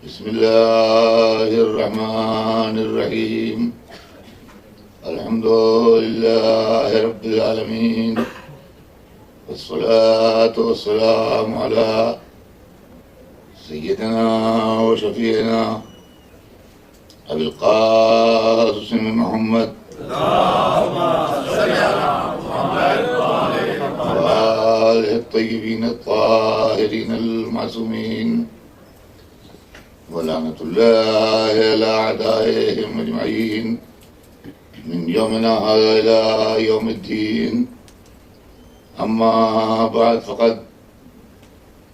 بسم اللہ الرحمن الرحیم الحمد للہ رب العالمین والصلاة والسلام علی سیدنا و شفیعنا ابی القاسم محمد وآلہ الطیبین الطاہرین المعصومین ولعنة الله على أعدائهم أجمعين من يومنا هذا إلى يوم الدين. أما بعد فقد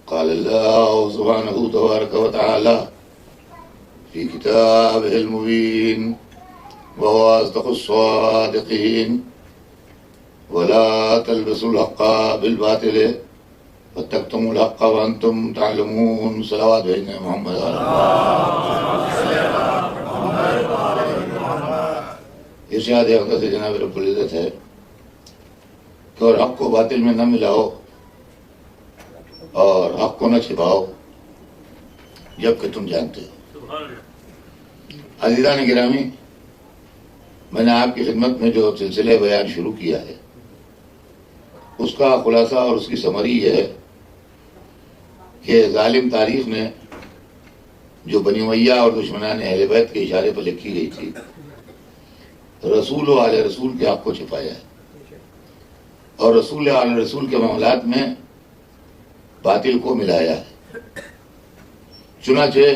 قال الله سبحانه تبارك وتعالى في كتابه المبين وهو أصدق الصادقين ولا تلبسوا الحق بالباطل وتكتموا الحق وأنتم تعلمون. صلوات بھیجنے محمد ارشاد اقدس سے جناب رب العزت ہے کہ اور حق کو باطل میں نہ ملاؤ اور حق کو نہ چھپاؤ جبکہ تم جانتے ہو. عزیزان گرامی، میں نے آپ کی خدمت میں جو سلسلہ بیان شروع کیا ہے اس کا خلاصہ اور اس کی سمری یہ ہے کہ ظالم تاریخ نے جو بنی امیہ اور دشمنان اہل بیت کے اشارے پر لکھی گئی تھی، رسول و آل رسول کے حق کو چھپایا ہے اور رسول و آل رسول کے معاملات میں باطل کو ملایا ہے. چنانچہ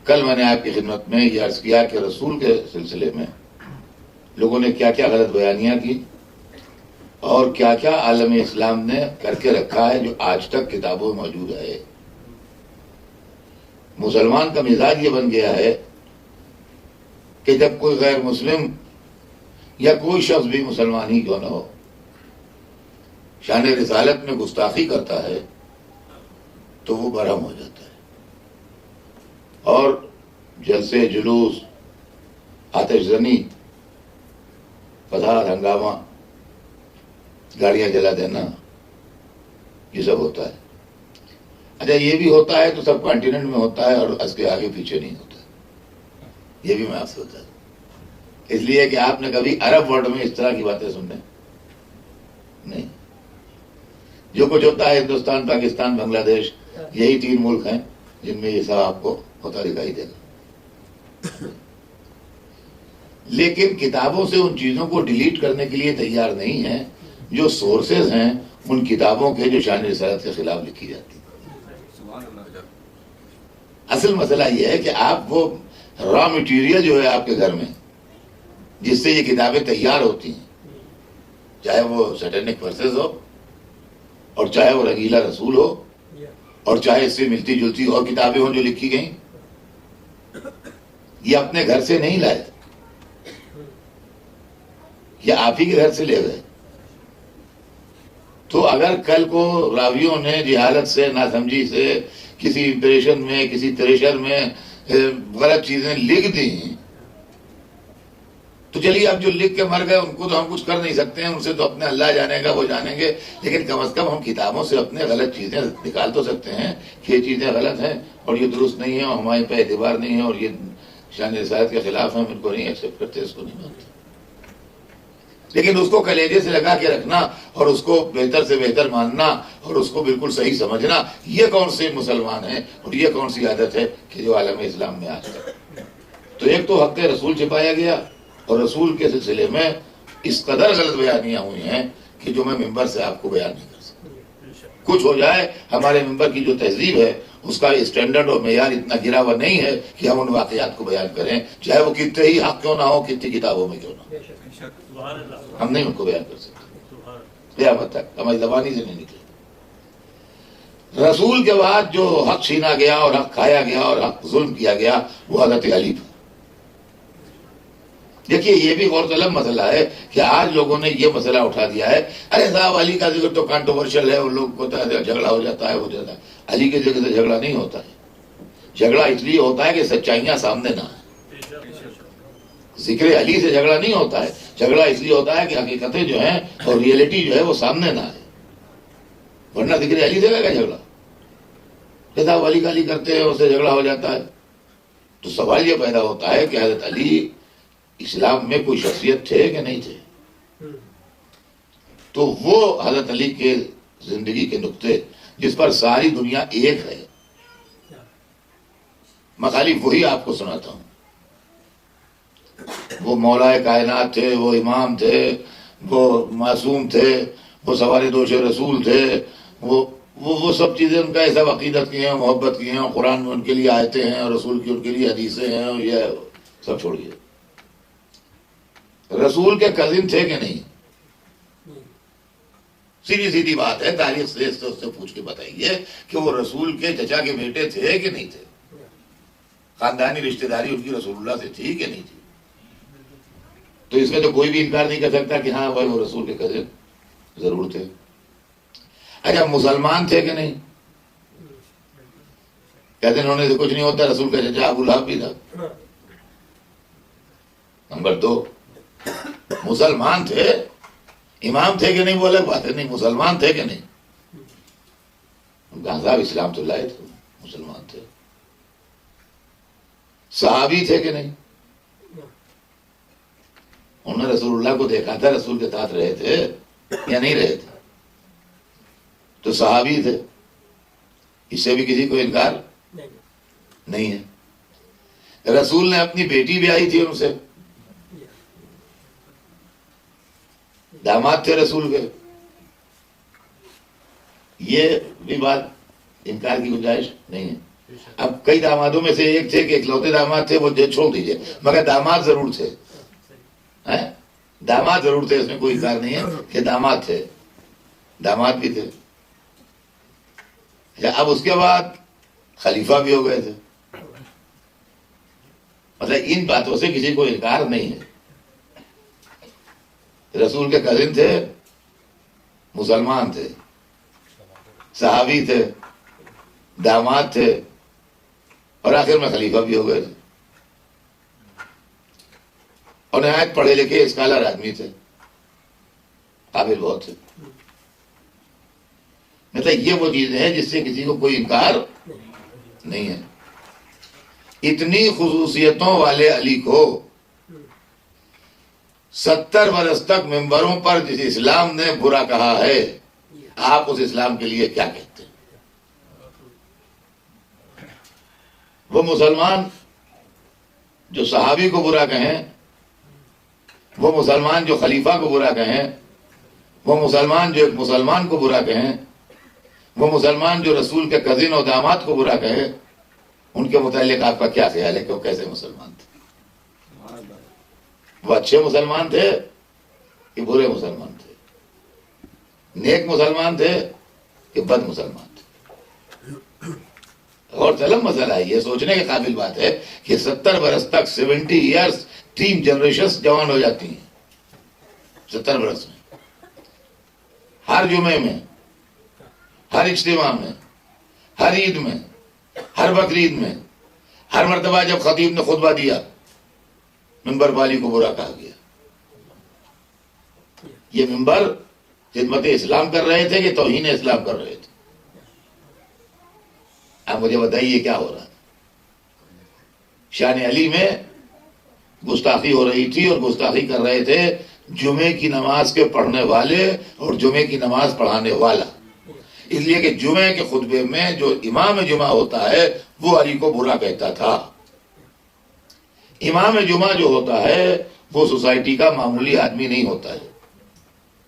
کل میں نے آپ کی خدمت میں یہ عرض کیا کہ رسول کے سلسلے میں لوگوں نے کیا کیا غلط بیانیاں کی اور کیا کیا عالم اسلام نے کر کے رکھا ہے جو آج تک کتابوں میں موجود ہے. مسلمان کا مزاج یہ بن گیا ہے کہ جب کوئی غیر مسلم یا کوئی شخص بھی مسلمان ہی کیوں نہ ہو شان رسالت میں گستاخی کرتا ہے تو وہ برہم ہو جاتا ہے اور جلسے، جلوس، آتش زنی، فساد، ہنگامہ، گاڑیاں جلا دینا، یہ سب ہوتا ہے. اچھا، یہ بھی ہوتا ہے تو سب کانٹیننٹ میں ہوتا ہے اور اس کے آگے پیچھے نہیں ہوتا. یہ بھی میں آپ سے ہوتا ہے، اس لیے کہ آپ نے کبھی عرب ورلڈ میں اس طرح کی باتیں سننے نہیں. جو کچھ ہوتا ہے ہندوستان، پاکستان، بنگلہ دیش، یہی 3 ملک ہیں جن میں یہ سب آپ کو ہوتا دکھائی دے گا. لیکن کتابوں سے ان چیزوں کو ڈیلیٹ کرنے کے لیے تیار نہیں ہیں جو سورسز ہیں ان کتابوں کے جو شان رسالت کے خلاف لکھی جاتی. اصل مسئلہ یہ ہے کہ آپ وہ را مٹیریل جو ہے آپ کے گھر میں جس سے یہ کتابیں تیار ہوتی ہیں، چاہے وہ سیٹینک ورسز ہو اور چاہے وہ رنگیلا رسول ہو اور چاہے اس سے ملتی جلتی اور کتابیں ہوں جو لکھی گئیں، یہ اپنے گھر سے نہیں لائے، یہ آپ ہی کے گھر سے لے گئے. تو اگر کل کو راویوں نے جہالت سے، ناسمجھی سے، کسی امپریشن میں، کسی تریشر میں غلط چیزیں لکھ دی تو چلیے اب جو لکھ کے مر گئے ان کو تو ہم کچھ کر نہیں سکتے ہیں، ان سے تو اپنے اللہ جانے گا، وہ جانیں گے. لیکن کم از کم ہم کتابوں سے اپنے غلط چیزیں نکال تو سکتے ہیں کہ یہ چیزیں غلط ہیں اور یہ درست نہیں ہے اور ہمارے پہ اعتبار نہیں ہے اور یہ شان رسالت کے خلاف ہیں، ہم ان کو نہیں ایکسیپٹ کرتے، اس کو نہیں مانتے. لیکن اس کو کلیجے سے لگا کے رکھنا اور اس کو بہتر سے بہتر ماننا اور اس کو بالکل صحیح سمجھنا، یہ کون سے مسلمان ہیں اور یہ کون سی عادت ہے کہ جو عالم اسلام میں آج ہے. تو ایک تو حق رسول چھپایا گیا اور رسول کے سلسلے میں اس قدر غلط بیانیاں ہوئی ہیں کہ جو میں ممبر سے آپ کو بیان نہیں کر سکتا. کچھ ہو جائے، ہمارے ممبر کی جو تہذیب ہے اس کا اسٹینڈرڈ اور معیار اتنا گرا ہوا نہیں ہے کہ ہم ان واقعات کو بیان کریں، چاہے وہ کتنے ہی حق کیوں نہ ہو، کتنی کتابوں میں کیوں نہ ہو. ہم نہیں ان کو بیان کر سکتے، قیامت تک ہماری زبان ہی سے نہیں نکلے. رسول کے بعد جو حق چھینا گیا اور حق کھایا گیا اور حق ظلم کیا گیا وہ حضرت علی تھا. دیکھیے یہ بھی غور طلب مسئلہ ہے کہ آج لوگوں نے یہ مسئلہ اٹھا دیا ہے، ارے صاحب علی کا ذکر تو کانٹروورشل ہے، ان لوگوں کو جھگڑا ہو جاتا ہے، ہو جاتا ہے. علی کے ذکر سے جھگڑا نہیں ہوتا ہے. جھگڑا اس لیے ہوتا ہے کہ سچائیاں سامنے نہ آئیں. ذکر علی سے جھگڑا نہیں ہوتا ہے، جھگڑا اس لیے ہوتا ہے کہ حقیقتیں جو ہیں اور ریئلٹی جو ہے وہ سامنے نہ آئے، ورنہ ذکر علی سے کا جھگڑا. کتاب علی گالی کرتے ہیں، اس سے جھگڑا ہو جاتا ہے. تو سوال یہ پیدا ہوتا ہے کہ حضرت علی اسلام میں کوئی شخصیت تھے کہ نہیں تھے؟ تو وہ حضرت علی کے زندگی کے نقطے جس پر ساری دنیا ایک ہے، میں خالی وہی آپ کو سناتا ہوں. وہ مولا کائنات تھے، وہ امام تھے، وہ معصوم تھے، وہ سوار دوش رسول تھے، وہ سب چیزیں ان کا ایسا عقیدت کی ہیں، محبت کی ہیں، قرآن میں ان کے لیے آیتیں ہیں، اور رسول کی ان کے لیے حدیثیں ہیں، اور یہ سب چھوڑیے. رسول کے کزن تھے کہ نہیں؟ سیدھی بات ہے، تاریخ سے اس سے پوچھ کے بتائیے کہ وہ رسول کے چچا کے بیٹے تھے کہ نہیں تھے؟ خاندانی رشتہ داری ان کی رسول اللہ سے تھی کہ نہیں تھی؟ تو اس میں تو کوئی بھی انکار نہیں کر سکتا کہ ہاں بھائی وہ رسول کے کزن ضرور تھے. اچھا مسلمان تھے کہ نہیں؟ کہتے ہیں انہوں نے کچھ نہیں ہوتا، رسول کا چچا ابو لہب بھی تھا. نمبر 2، مسلمان تھے. امام تھے کہ نہیں وہ الگ بات ہے، نہیں مسلمان تھے کہ نہیں؟ صاحب اسلام تو لائے تھے، مسلمان تھے. صحابی تھے کہ نہیں؟ انہوں نے رسول اللہ کو دیکھا تھا، رسول کے ساتھ رہے تھے یا نہیں رہے تھے؟ تو صحابی تھے. اس سے بھی کسی کو انکار نہیں ہے. رسول نے اپنی بیٹی بھی آئی تھی ان سے، داماد تھے رسول کے. یہ بھی بات انکار کی گنجائش نہیں ہے. اب کئی دامادوں میں سے ایک تھے کہ اکلوتے داماد تھے، وہ چھوڑ دیجئے، مگر داماد ضرور تھے. داماد ضرور تھے، اس میں کوئی انکار نہیں ہے کہ داماد تھے، داماد بھی تھے. اب اس کے بعد خلیفہ بھی ہو گئے تھے. مطلب ان باتوں سے کسی کو انکار نہیں ہے. رسول کے کزن تھے، مسلمان تھے، صحابی تھے، داماد تھے، اور آخر میں خلیفہ بھی ہو گئے تھے. اور نہایت پڑھے لکھے اسکالر آدمی تھے، قابل بہت تھے. مطلب یہ وہ چیزیں ہیں جس سے کسی کو کوئی انکار نہیں ہے. اتنی خصوصیتوں والے علی کو 70 برس تک ممبروں پر جس اسلام نے برا کہا ہے، آپ اس اسلام کے لیے کیا کہتے ہیں؟ وہ مسلمان جو صحابی کو برا کہیں، وہ مسلمان جو خلیفہ کو برا کہیں، وہ مسلمان جو ایک مسلمان کو برا کہیں، وہ مسلمان جو رسول کے کزن اور داماد کو برا کہے، ان کے متعلق آپ کا کیا خیال ہے کہ وہ کیسے مسلمان تھے؟ وہ اچھے مسلمان تھے کہ برے مسلمان تھے؟ نیک مسلمان تھے کہ بد مسلمان تھے؟ اور طلب مسئلہ ہے، یہ سوچنے کے قابل بات ہے کہ 70 برس تک 70 ایئرس 3 جنریشنز جوان ہو جاتی ہیں 70 برس میں. ہر جمعے میں، ہر اجتماع میں، ہر عید میں، ہر بقرعید میں، ہر مرتبہ جب خطیب نے خطبہ دیا ممبر والی کو برا کہا گیا. یہ ممبر خدمت اسلام کر رہے تھے کہ توہین اسلام کر رہے تھے؟ اب مجھے بتائیے کیا ہو رہا ہے؟ شان علی میں گستاخی ہو رہی تھی، اور گستاخی کر رہے تھے جمعے کی نماز کے پڑھنے والے اور جمعے کی نماز پڑھانے والا. اس لیے کہ جمعے کے خطبے میں جو امام جمعہ ہوتا ہے وہ علی کو برا کہتا تھا. امام جمعہ جو ہوتا ہے وہ سوسائٹی کا معمولی آدمی نہیں ہوتا ہے،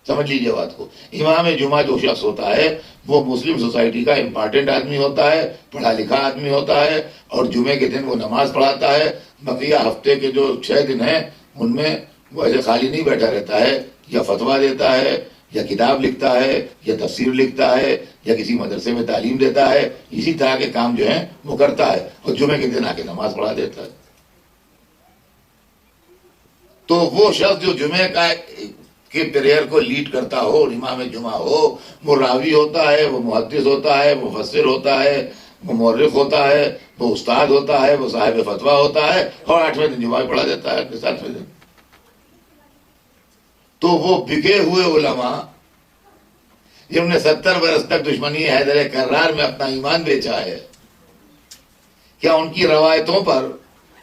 سمجھ لیجیے بات کو. امام جمعہ جو شخص ہوتا ہے وہ مسلم سوسائٹی کا امپارٹنٹ آدمی ہوتا ہے، پڑھا لکھا آدمی ہوتا ہے، اور جمعے کے دن وہ نماز پڑھاتا ہے. بقیہ ہفتے کے جو 6 دن ہیں ان میں وہ ایسے خالی نہیں بیٹھا رہتا ہے، یا فتویٰ دیتا ہے، یا کتاب لکھتا ہے، یا تفسیر لکھتا ہے، یا کسی مدرسے میں تعلیم دیتا ہے. اسی طرح کے کام جو ہیں وہ کرتا ہے، اور جمعے کے دن آ کے نماز پڑھا دیتا ہے. تو وہ شخص جو جمعے کا کے پریئر کو لیڈ کرتا ہو، اور امام جمعہ ہو، وہ راوی ہوتا ہے، وہ محدث ہوتا ہے، وہ مفسر ہوتا ہے، وہ مورخ ہوتا ہے، وہ استاد ہوتا ہے، وہ صاحب فتویٰ ہوتا ہے، اور 8ویں دن جمعہ پڑھا دیتا ہے 7ویں دن. تو وہ بکے ہوئے علماء جنہوں نے 70 برس تک دشمنی حیدر کرار میں اپنا ایمان بیچا ہے، کیا ان کی روایتوں پر،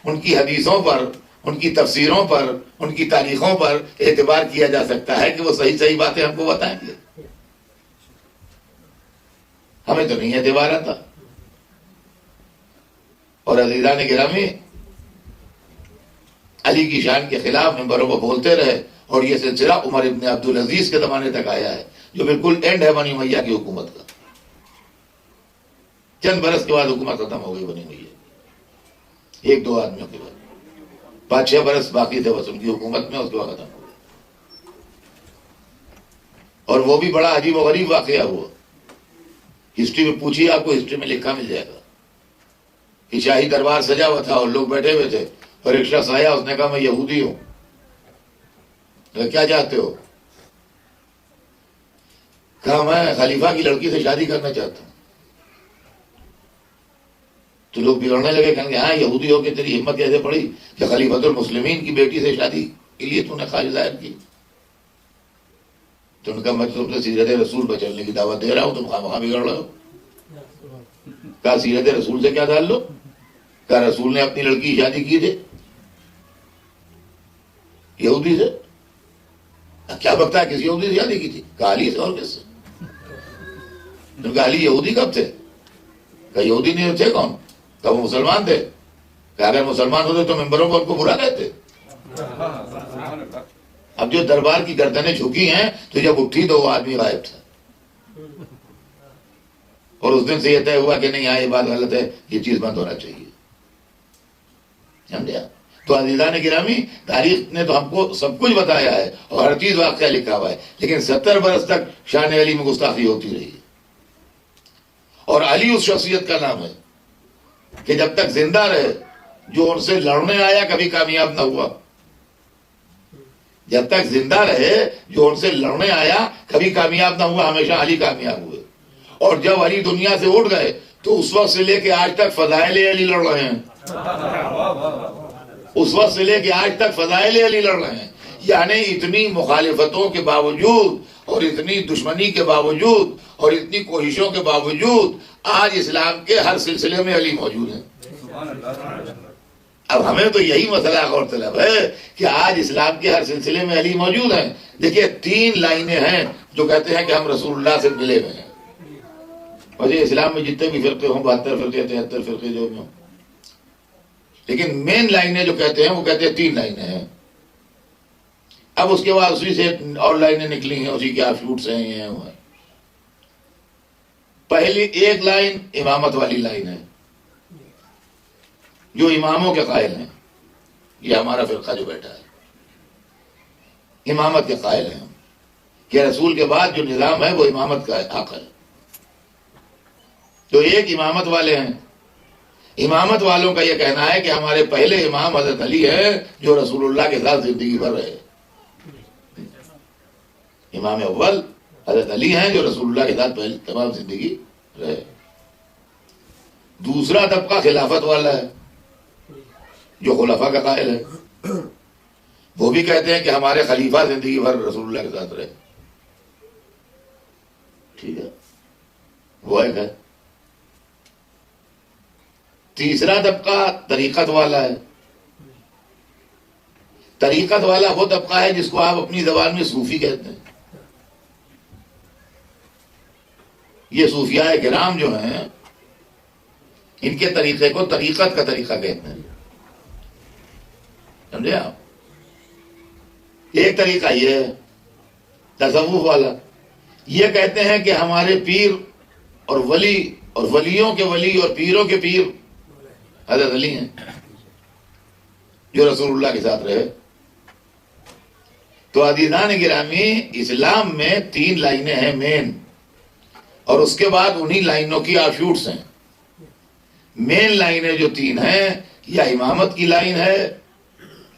ان کی حدیثوں پر، ان کی تفسیروں پر، ان کی تاریخوں پر اعتبار کیا جا سکتا ہے کہ وہ صحیح صحیح باتیں ہم کو بتائیں گے؟ ہمیں تو نہیں اعتبار آتا. اور عزیزان گرامی، علی کی شان کے خلاف ممبروں کو بولتے رہے، اور یہ سلسلہ عمر ابن عبدالعزیز کے زمانے تک آیا ہے، جو بالکل اینڈ ہے بنی امیہ کی حکومت کا. چند برس کے بعد حکومت ختم ہو گئی بنی امیہ، ایک دو آدمیوں کے بعد. 5-6 برس باقی تھے بس ان کی حکومت میں، اس کے بعد ختم ہو گئی. اور وہ بھی بڑا عجیب و غریب واقعہ ہوا. ہسٹری میں پوچھیے، آپ کو ہسٹری میں لکھا مل جائے گا کہ شاہی دربار سجا ہوا تھا اور لوگ بیٹھے ہوئے تھے، اور ایک شخص آیا، اس نے کہا میں یہودی ہوں. کیا چاہتے ہو؟ کہا میں خلیفہ کی لڑکی سے شادی کرنا چاہتا ہوں. تو لوگ بگڑنے لگے، کہیں گے ہاں یہودی ہو کے تیری ہمت کیسے پڑی کہ خلیفۃ المسلمین کی بیٹی سے شادی کے لیے تو نے خواہش ظاہر کی؟ تو ان کا میں تو اپنے سیرت رسول پر چلنے کی دعوت دے رہا ہوں، تم خواہ بگڑ رہے ہو. کہا سیرت رسول سے کیا تعلق؟ کہا رسول نے اپنی لڑکی کی شادی کی تھی یہودی سے. کیا بکتا ہے، کسی یہودی سے شادی کی تھی؟ کہا علی سے. اور کس سے؟ کہا علی یہودی کب تھے؟ کہا یہودی نہیں تھے. کون؟ کہا وہ مسلمان تھے. کہا اگر مسلمان ہوتے تو ممبروں کو ان کو برا کہتے. اب جو دربار کی گردنیں جھکی ہیں، تو جب اٹھی تو وہ آدمی غائب تھا، اور اس دن سے یہ طے ہوا کہ نہیں، یہ بات غلط ہے، یہ چیز بند ہونا چاہیے. سمجھا؟ تو عزیزان گرامی، تاریخ نے تو ہم کو سب کچھ بتایا ہے اور ہر چیز واقعہ لکھا ہوا ہے، لیکن 70 برس تک شان علی میں گستاخی ہوتی رہی. اور علی اس شخصیت کا نام ہے کہ جب تک زندہ رہے، جو ان سے لڑنے آیا کبھی کامیاب نہ ہوا. جب تک زندہ رہے، جو ان سے لڑنے آیا کبھی کامیاب نہ ہوا، ہمیشہ علی کامیاب ہوئے. اور جب علی دنیا سے اٹھ گئے تو اس وقت سے لے کے آج تک فضائل علی لڑ رہے ہیں. اس وقت سے لے کے آج تک فضائل علی لڑ رہے ہیں. یعنی اتنی مخالفتوں کے باوجود اور اتنی دشمنی کے باوجود اور اتنی کوششوں کے باوجود آج اسلام کے ہر سلسلے میں علی موجود ہیں. اب ہمیں تو یہی مسئلہ غور طلب ہے کہ آج اسلام کے ہر سلسلے میں علی موجود ہیں. دیکھیے 3 لائنیں ہیں جو کہتے ہیں کہ ہم رسول اللہ سے ملے ہوئے ہیں. اور یہ اسلام میں جتنے بھی فرقے ہوں، 72 فرقے 73 فرقے جو بھی ہوں، لیکن مین لائنیں جو کہتے ہیں وہ کہتے ہیں 3 لائنیں ہیں. اب اس کے بعد اسی سے اور لائنیں نکلی ہیں، اسی کے آف شوٹس ہیں، یہ ہیں. پہلی ایک لائن امامت والی لائن ہے، جو اماموں کے قائل ہیں. یہ ہمارا فرقہ جو بیٹھا ہے امامت کے قائل ہیں کہ رسول کے بعد جو نظام ہے وہ امامت کا حق ہے. تو ایک امامت والے ہیں. امامت والوں کا یہ کہنا ہے کہ ہمارے پہلے امام حضرت علی ہے، جو رسول اللہ کے ساتھ زندگی بھر رہے. امام اول حضرت علی ہیں جو رسول اللہ کے ساتھ پہلے تمام زندگی رہے. دوسرا طبقہ خلافت والا ہے، جو خلفاء کا قائل ہے. وہ بھی کہتے ہیں کہ ہمارے خلیفہ زندگی بھر رسول اللہ کے ساتھ رہے. ٹھیک ہے، وہ ایک ہے. تیسرا طبقہ طریقت والا ہے. طریقت والا وہ طبقہ ہے جس کو آپ اپنی زبان میں صوفی کہتے ہیں. یہ صوفیاء کرام جو ہیں، ان کے طریقے کو طریقت کا طریقہ کہتے ہیں. سمجھے آپ؟ ایک طریقہ یہ ہے تصوف والا. یہ کہتے ہیں کہ ہمارے پیر اور ولی اور ولیوں کے ولی اور پیروں کے پیر حضرت علی ہیں، جو رسول اللہ کے ساتھ رہے. تو عزیزان گرامی، اسلام میں 3 لائنیں ہیں مین، اور اس کے بعد انہی لائنوں کی آف شوٹس ہیں. مین لائنیں جو 3 ہیں، یا امامت کی لائن ہے،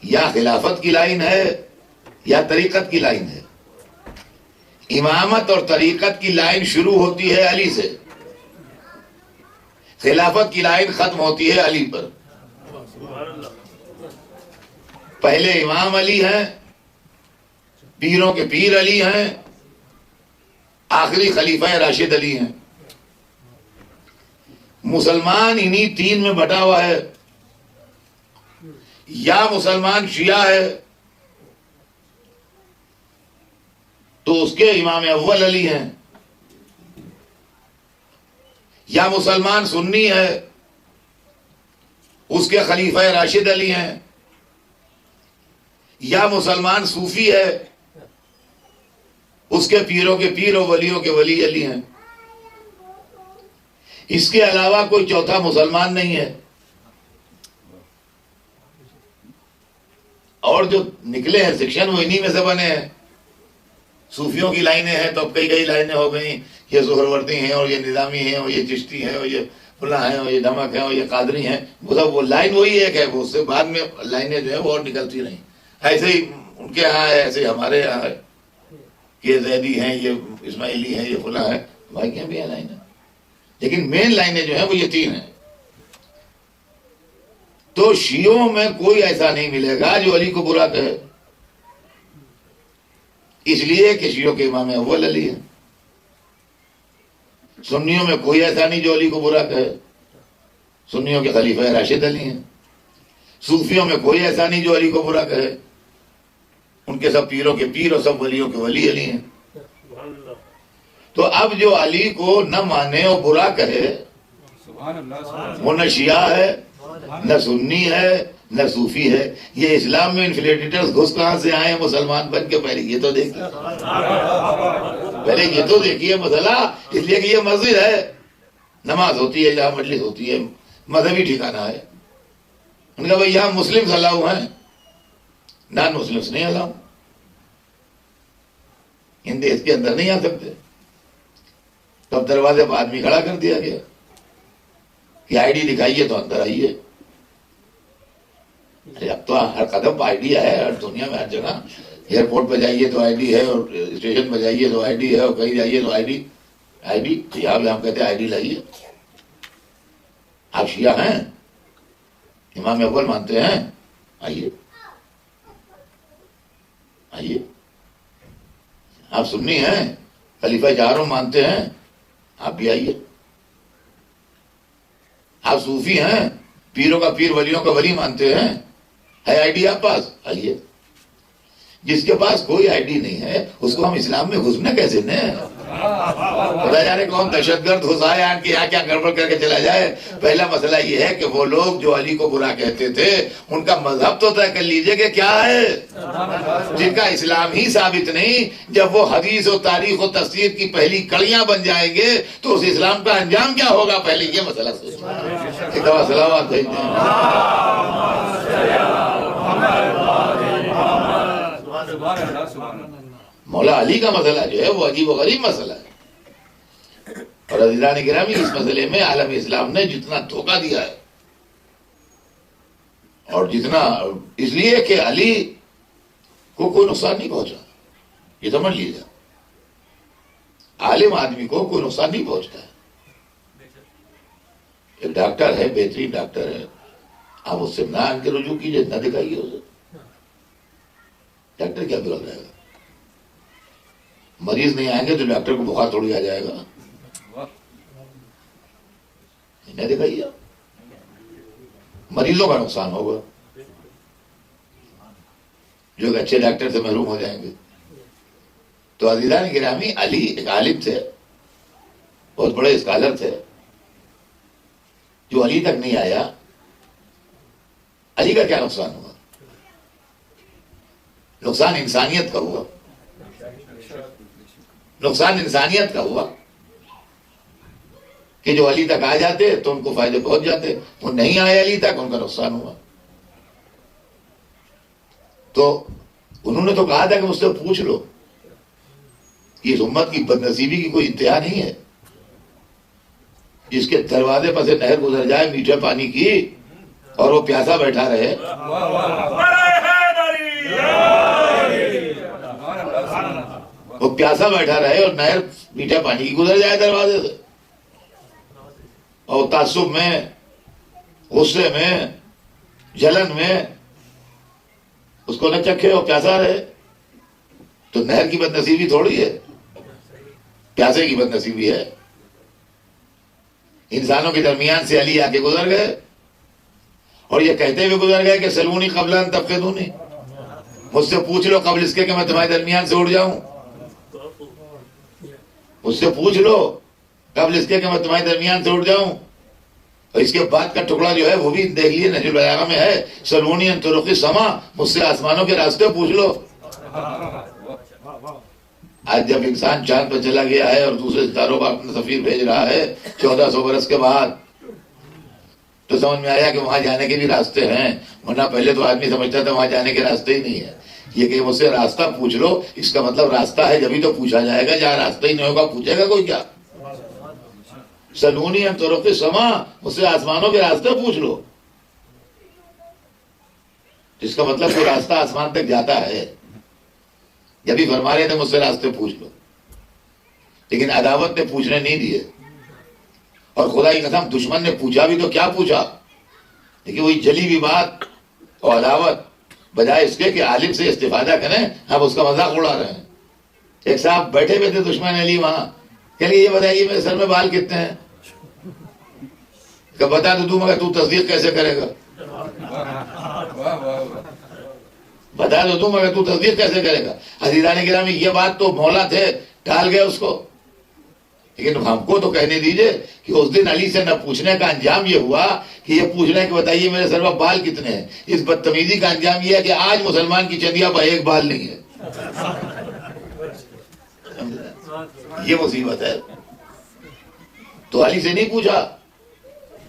یا خلافت کی لائن ہے، یا طریقت کی لائن ہے. امامت اور طریقت کی لائن شروع ہوتی ہے علی سے، خلافت کی لائن ختم ہوتی ہے علی پر. پہلے امام علی ہیں، پیروں کے پیر علی ہیں، آخری خلیفہ راشد علی ہیں. مسلمان انہی تین میں بٹا ہوا ہے. یا مسلمان شیعہ ہے تو اس کے امام اول علی ہیں، یا مسلمان سنی ہے اس کے خلیفہ راشد علی ہیں، یا مسلمان صوفی ہے اس کے پیروں کے پیر و ولیوں کے ولی علی ہیں. اس کے علاوہ کوئی چوتھا مسلمان نہیں ہے. اور جو نکلے ہیں سیکشن وہ انہی میں سے بنے ہیں. صوفیوں کی لائنیں ہیں تو اب کئی لائنیں ہو گئیں، یہ سہروردی ہیں اور یہ نظامی ہیں اور یہ چشتی ہیں اور یہ فلاں ہیں اور یہ دھمک ہیں اور یہ قادری ہیں. وہ لائن وہی ایک ہے، وہ اس سے بعد میں لائنیں جو ہیں وہ اور نکلتی رہیں. ایسے ہی ان کے ہاں ہے، ایسے ہی ہمارے یہاں ہے، یہ زیدی ہیں، یہ اسماعیلی ہیں، یہ فلاں ہے. بھائی کیا بھی ہے لائنیں، لیکن مین لائنیں جو ہیں وہ یہ تین ہیں. تو شیعوں میں کوئی ایسا نہیں ملے گا جو علی کو برا کہے، اس لیے کہ شیعوں کے امام اول علی ہیں. سنیوں میں کوئی ایسا نہیں جو علی کو برا کہے، سنیوں کے خلیفہ راشد علی ہیں. صوفیوں میں کوئی ایسا نہیں جو علی کو برا کہے، ان کے سب پیروں کے پیر اور سب ولیوں کے ولی علی ہیں. تو اب جو علی کو نہ مانے اور برا کہے وہ نہ شیعہ ہے، نہ سنی ہے، نہ صوفی ہے. یہ اسلام میں انفلٹریٹرز گھس کہاں سے آئے مسلمان بن کے؟ پہلے یہ تو دیکھیے، پہلے یہ تو دیکھیے مسئلہ. اس لیے کہ یہ مسجد ہے، نماز ہوتی ہے، یہاں مجلس ہوتی ہے، مذہبی ٹھکانہ ہے. ان کا بھائی یہاں مسلم الاؤ ہیں، نان مسلمس نہیں الاؤ، ان دیش کے اندر نہیں آ سکتے. تب دروازے پر آدمی کھڑا کر دیا گیا کہ آئی ڈی دکھائیے تو اندر آئیے. اب تو ہر قدم آئی ڈی ہے، ہر دنیا میں ہر جگہ. ایئرپورٹ پہ جائیے تو آئی ڈی ہے، اور اسٹیشن پہ جائیے تو آئی ڈی ہے، اور کہیں جائیے تو آئی ڈی. یہاں بھی ہم کہتے ہیں آئی ڈی لائیے. آپ شیعہ ہیں، امام اول مانتے ہیں، آئیے آئیے. آپ سنی ہیں، خلیفہ چاروں مانتے ہیں، آپ بھی آئیے. آپ صوفی ہیں، پیروں کا پیر ولیوں کا ولی مانتے ہیں، ہے آئی ڈی آپ پاس، آئیے. جس کے پاس کوئی آئی ڈی نہیں ہے اس کو ہم اسلام میں گھسنے کیسے دیں؟ خدا جانے کون دہشت گرد گھس آیا کہ یہاں کیا گڑبڑ کر کے چلا جائے. پہلا مسئلہ یہ ہے کہ وہ لوگ جو علی کو برا کہتے تھے ان کا مذہب تو طے کر لیجئے کہ کیا ہے، جن کا اسلام ہی ثابت نہیں. جب وہ حدیث و تاریخ و تفسیر کی پہلی کڑیاں بن جائیں گے تو اس اسلام کا انجام کیا ہوگا؟ پہلے یہ مسئلہ سوچیں. ایک دفعہ صلوات بھیج مولا علی کا مسئلہ جو ہے وہ عجیب و غریب مسئلہ ہے. اور عزیزان گرامی، اس مسئلے میں عالم اسلام نے جتنا دھوکہ دیا ہے، اور جتنا اس لیے کہ علی کو کوئی نقصان نہیں پہنچا، یہ سمجھ لیجیے. عالم آدمی کو کوئی نقصان نہیں پہنچتا ہے. ایک ڈاکٹر ہے، بہترین ڈاکٹر ہے، آپ اس سے نہ آن کے رجوع کیجیے، نہ دکھائیے اسے. ڈاکٹر کیا بگڑ جائے گا؟ مریض نہیں آئیں گے تو ڈاکٹر کو بخار تھوڑی آ جائے گا. نہیں دکھائیے، مریضوں کا نقصان ہوگا جو ایک اچھے ڈاکٹر سے محروم ہو جائیں گے. تو عزیزان گرامی، علی ایک عالم تھے، بہت بڑے اسکالر تھے. جو علی تک نہیں آیا، علی کا کیا نقصان ہوا؟ نقصان انسانیت کا ہوا، نقصان انسانیت کا ہوا کہ جو علی تک آ جاتے تو ان کو فائدے پہنچ جاتے، وہ نہیں آئے علی تک، ان کا نقصان ہوا. تو انہوں نے تو کہا تھا کہ مجھ سے پوچھ لو. اس امت کی بدنصیبی کی کوئی انتہا نہیں ہے. جس کے دروازے پر سے نہر گزر جائے میٹھے پانی کی اور وہ پیاسا بیٹھا رہے، وہ پیاسا بیٹھا رہے اور نہر میٹھے پانی کی گزر جائے دروازے سے، اور تعصب میں، غصے میں، جلن میں اس کو نہ چکھے اور پیاسا رہے، تو نہر کی بدنصیبی تھوڑی ہے، پیاسے کی بدنصیبی ہے. انسانوں کے درمیان سے علی آ کے گزر گئے اور یہ کہتے ہوئے گزر گئے کہ سلونی قبل ان تفقدونی، مجھ سے پوچھ لو قبل اس کے کہ میں تمہارے درمیان سے اٹھ جاؤں، مجھ سے پوچھ لو قبل اس کے کہ میں تمہارے درمیان سے اٹھ جاؤں۔ اور اس کے بعد کا ٹکڑا جو ہے وہ بھی دیکھ لیے، نہج البلاغہ میں ہے، سلونی ان طرق السما، مجھ سے آسمانوں کے راستے پوچھ لو۔ آج جب انسان چاند پہ چلا گیا ہے اور دوسرے ستاروں کا اپنا سفیر بھیج رہا ہے 1400 برس کے بعد، تو سمجھ میں آیا کہ وہاں جانے کے بھی راستے ہیں، ورنہ پہلے تو آدمی سمجھتا تھا وہاں جانے کے راستے ہی نہیں ہے۔ یہ کہ مجھ سے راستہ پوچھ لو، اس کا مطلب راستہ ہے جبھی تو پوچھا جائے گا، جہاں راستہ ہی نہیں ہوگا پوچھے گا کوئی کیا؟ سلونی ان طرق السما، مجھ سے آسمانوں کے راستے پوچھ لو، جس کا مطلب کوئی راستہ آسمان تک جاتا ہے۔ جبھی فرما رہے تھے مجھ سے راستے پوچھ لو، لیکن عداوت نے پوچھنے نہیں دیے، اور خدا کی قسم دشمن نے پوچھا بھی تو کیا پوچھا، لیکن وہی جلی ہوئی بات اور عداوت، بجائے اس کے کہ عالم سے استفادہ کریں، ہم اس کا مذاق اڑا رہے ہیں۔ ایک صاحب بیٹھے ہوئے تھے دشمن علی وہاں، کہ یہ بتائیے میرے سر میں بال کتنے ہیں؟ کہ بتا دوں مگر تو تصدیق کیسے کرے گا؟ بتا دوں مگر تو تصدیق کیسے کرے گا؟ عزیزان گرامی، یہ بات تو مولا تھے، ٹال گئے اس کو، لیکن ہم کو تو کہنے دیجئے کہ اس دن علی سے نہ پوچھنے کا انجام یہ ہوا کہ یہ پوچھنا کہ بتائیے میرے سر میں بال کتنے ہیں۔ اس بدتمیزی کا انجام یہ ہے کہ آج مسلمان کی چندیا پر ایک بال نہیں ہے۔ یہ مصیبت ہے۔ تو علی سے نہیں پوچھا،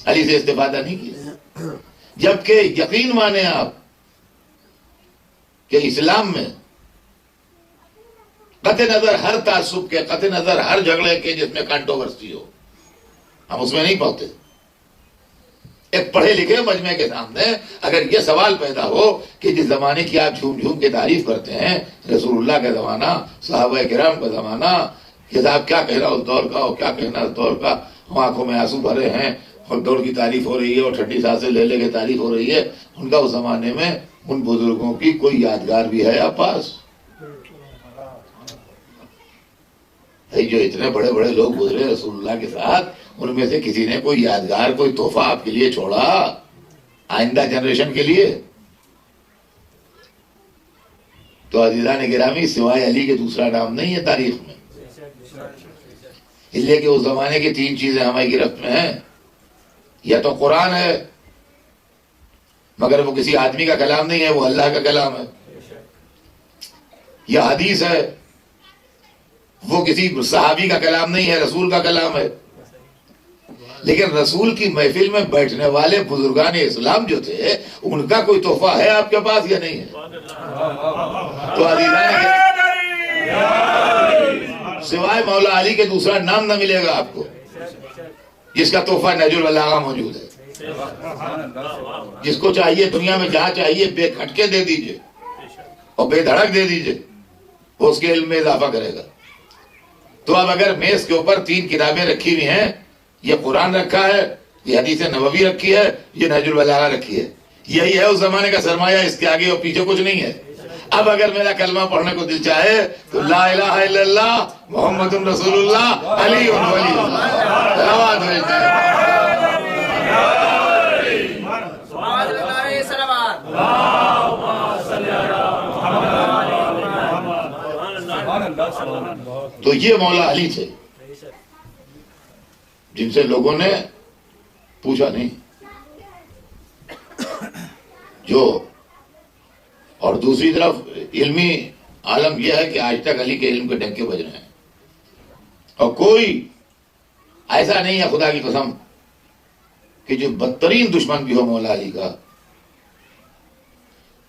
علی سے استفادہ نہیں کیا، جبکہ یقین مانے آپ کہ اسلام میں قطع نظر ہر تعصب کے، قطع نظر ہر جھگڑے کے جس میں کنٹروورسی ہو، ہم اس میں نہیں پڑھتے۔ ایک پڑھے لکھے مجمع کے سامنے اگر یہ سوال پیدا ہو کہ جس زمانے کی آپ جھوم جھوم کے تعریف کرتے ہیں، رسول اللہ کا زمانہ، صحابہ کرام کا زمانہ، کہ صاحب کیا کہنا اس دور کا اور کیا کہنا اس دور کا، ہم آنکھوں میں آنسو بھرے ہیں، اور دور کی تعریف ہو رہی ہے اور ٹھنڈی سانسیں لے لے کے تعریف ہو رہی ہے۔ ان کا اس زمانے میں ان بزرگوں کی کوئی یادگار بھی ہے آپ پاس؟ جو اتنے بڑے بڑے لوگ گزرے رسول اللہ کے ساتھ، ان میں سے کسی نے کوئی یادگار، کوئی تحفہ آپ کے لیے چھوڑا آئندہ جنریشن کے لیے؟ تو عزیزان گرامی، سوائے علی کے دوسرا نام نہیں ہے تاریخ میں، اس لیے کہ اس زمانے کی تین چیزیں ہماری گرفت میں ہیں۔ یا تو قرآن ہے، مگر وہ کسی آدمی کا کلام نہیں ہے، وہ اللہ کا کلام ہے۔ یا حدیث ہے، وہ کسی صحابی کا کلام نہیں ہے، رسول کا کلام ہے۔ لیکن رسول کی محفل میں بیٹھنے والے بزرگان اسلام جو تھے، ان کا کوئی تحفہ ہے آپ کے پاس یا نہیں ہے؟ تو عزیزان سوائے مولا علی کے دوسرا نام نہ ملے گا آپ کو جس کا تحفہ نہج البلاغہ موجود ہے۔ جس کو چاہیے دنیا میں جہاں چاہیے بے کھٹکے دے دیجئے اور بے دھڑک دے دیجئے، وہ اس کے علم میں اضافہ کرے گا۔ تو اب اگر میز کے اوپر تین کتابیں رکھی ہوئی ہیں، یہ قرآن رکھا ہے، یہ حدیث نبوی رکھی ہے، یہ نہج البلاغہ رکھی ہے، یہی ہے اس زمانے کا سرمایہ، اس کے آگے اور پیچھے کچھ نہیں ہے۔ اب اگر میرا کلمہ پڑھنے کو دل چاہے تو لا الہ الا اللہ محمد رسول اللہ علی ولی اللہ، آواز ہو جائے۔ تو یہ مولا علی تھے جن سے لوگوں نے پوچھا نہیں، جو اور دوسری طرف علمی عالم یہ ہے کہ آج تک علی کے علم کے ڈنکے بج رہے ہیں، اور کوئی ایسا نہیں ہے خدا کی قسم کہ جو بدترین دشمن بھی ہو مولا علی کا،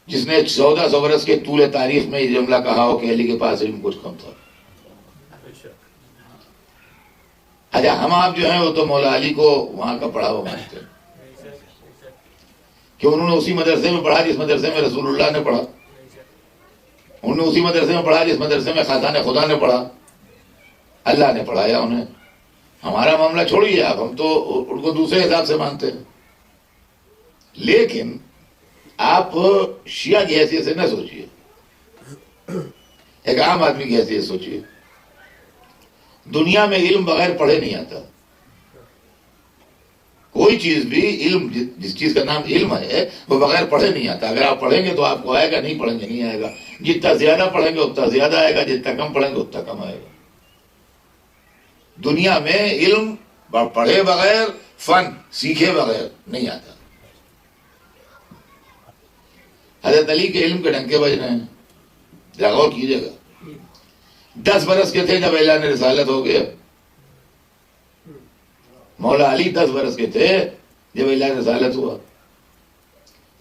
جس نے 1400 برس کے طول تاریخ میں یہ جملہ کہا ہو کہ علی کے پاس علم کچھ کم تھا۔ اچھا، ہم آپ جو ہیں وہ تو مولا علی کو وہاں کا پڑھا ہوا مانتے ہیں کہ انہوں نے اسی مدرسے میں پڑھا جس مدرسے میں رسول اللہ نے پڑھا، انہوں نے اسی مدرسے میں پڑھا جس مدرسے میں خاقان خدا نے پڑھا، اللہ نے پڑھایا انہیں۔ ہمارا معاملہ چھوڑیے آپ، ہم تو ان کو دوسرے حساب سے مانتے ہیں۔ لیکن آپ شیعہ کی حیثیت سے نہ سوچیے، ایک عام آدمی کی حیثیت سوچیے۔ دنیا میں علم بغیر پڑھے نہیں آتا، کوئی چیز بھی علم، جس چیز کا نام علم ہے وہ بغیر پڑھے نہیں آتا. اگر آپ پڑھیں گے تو آپ کو آئے گا، نہیں پڑھیں گے نہیں آئے گا. جتنا زیادہ پڑھیں گے اتنا زیادہ آئے گا، جتنا کم پڑھیں گے اتنا کم آئے گا. دنیا میں علم پڑھے بغیر، فن سیکھے بغیر نہیں آتا. حضرت علی کے علم کے ڈنکے بج رہے ہیں، ذرا غور کیجیے گا. 10 برس کے تھے جب اعلان رسالت ہو گیا. مولا علی 10 برس کے تھے جب اعلان رسالت ہوا.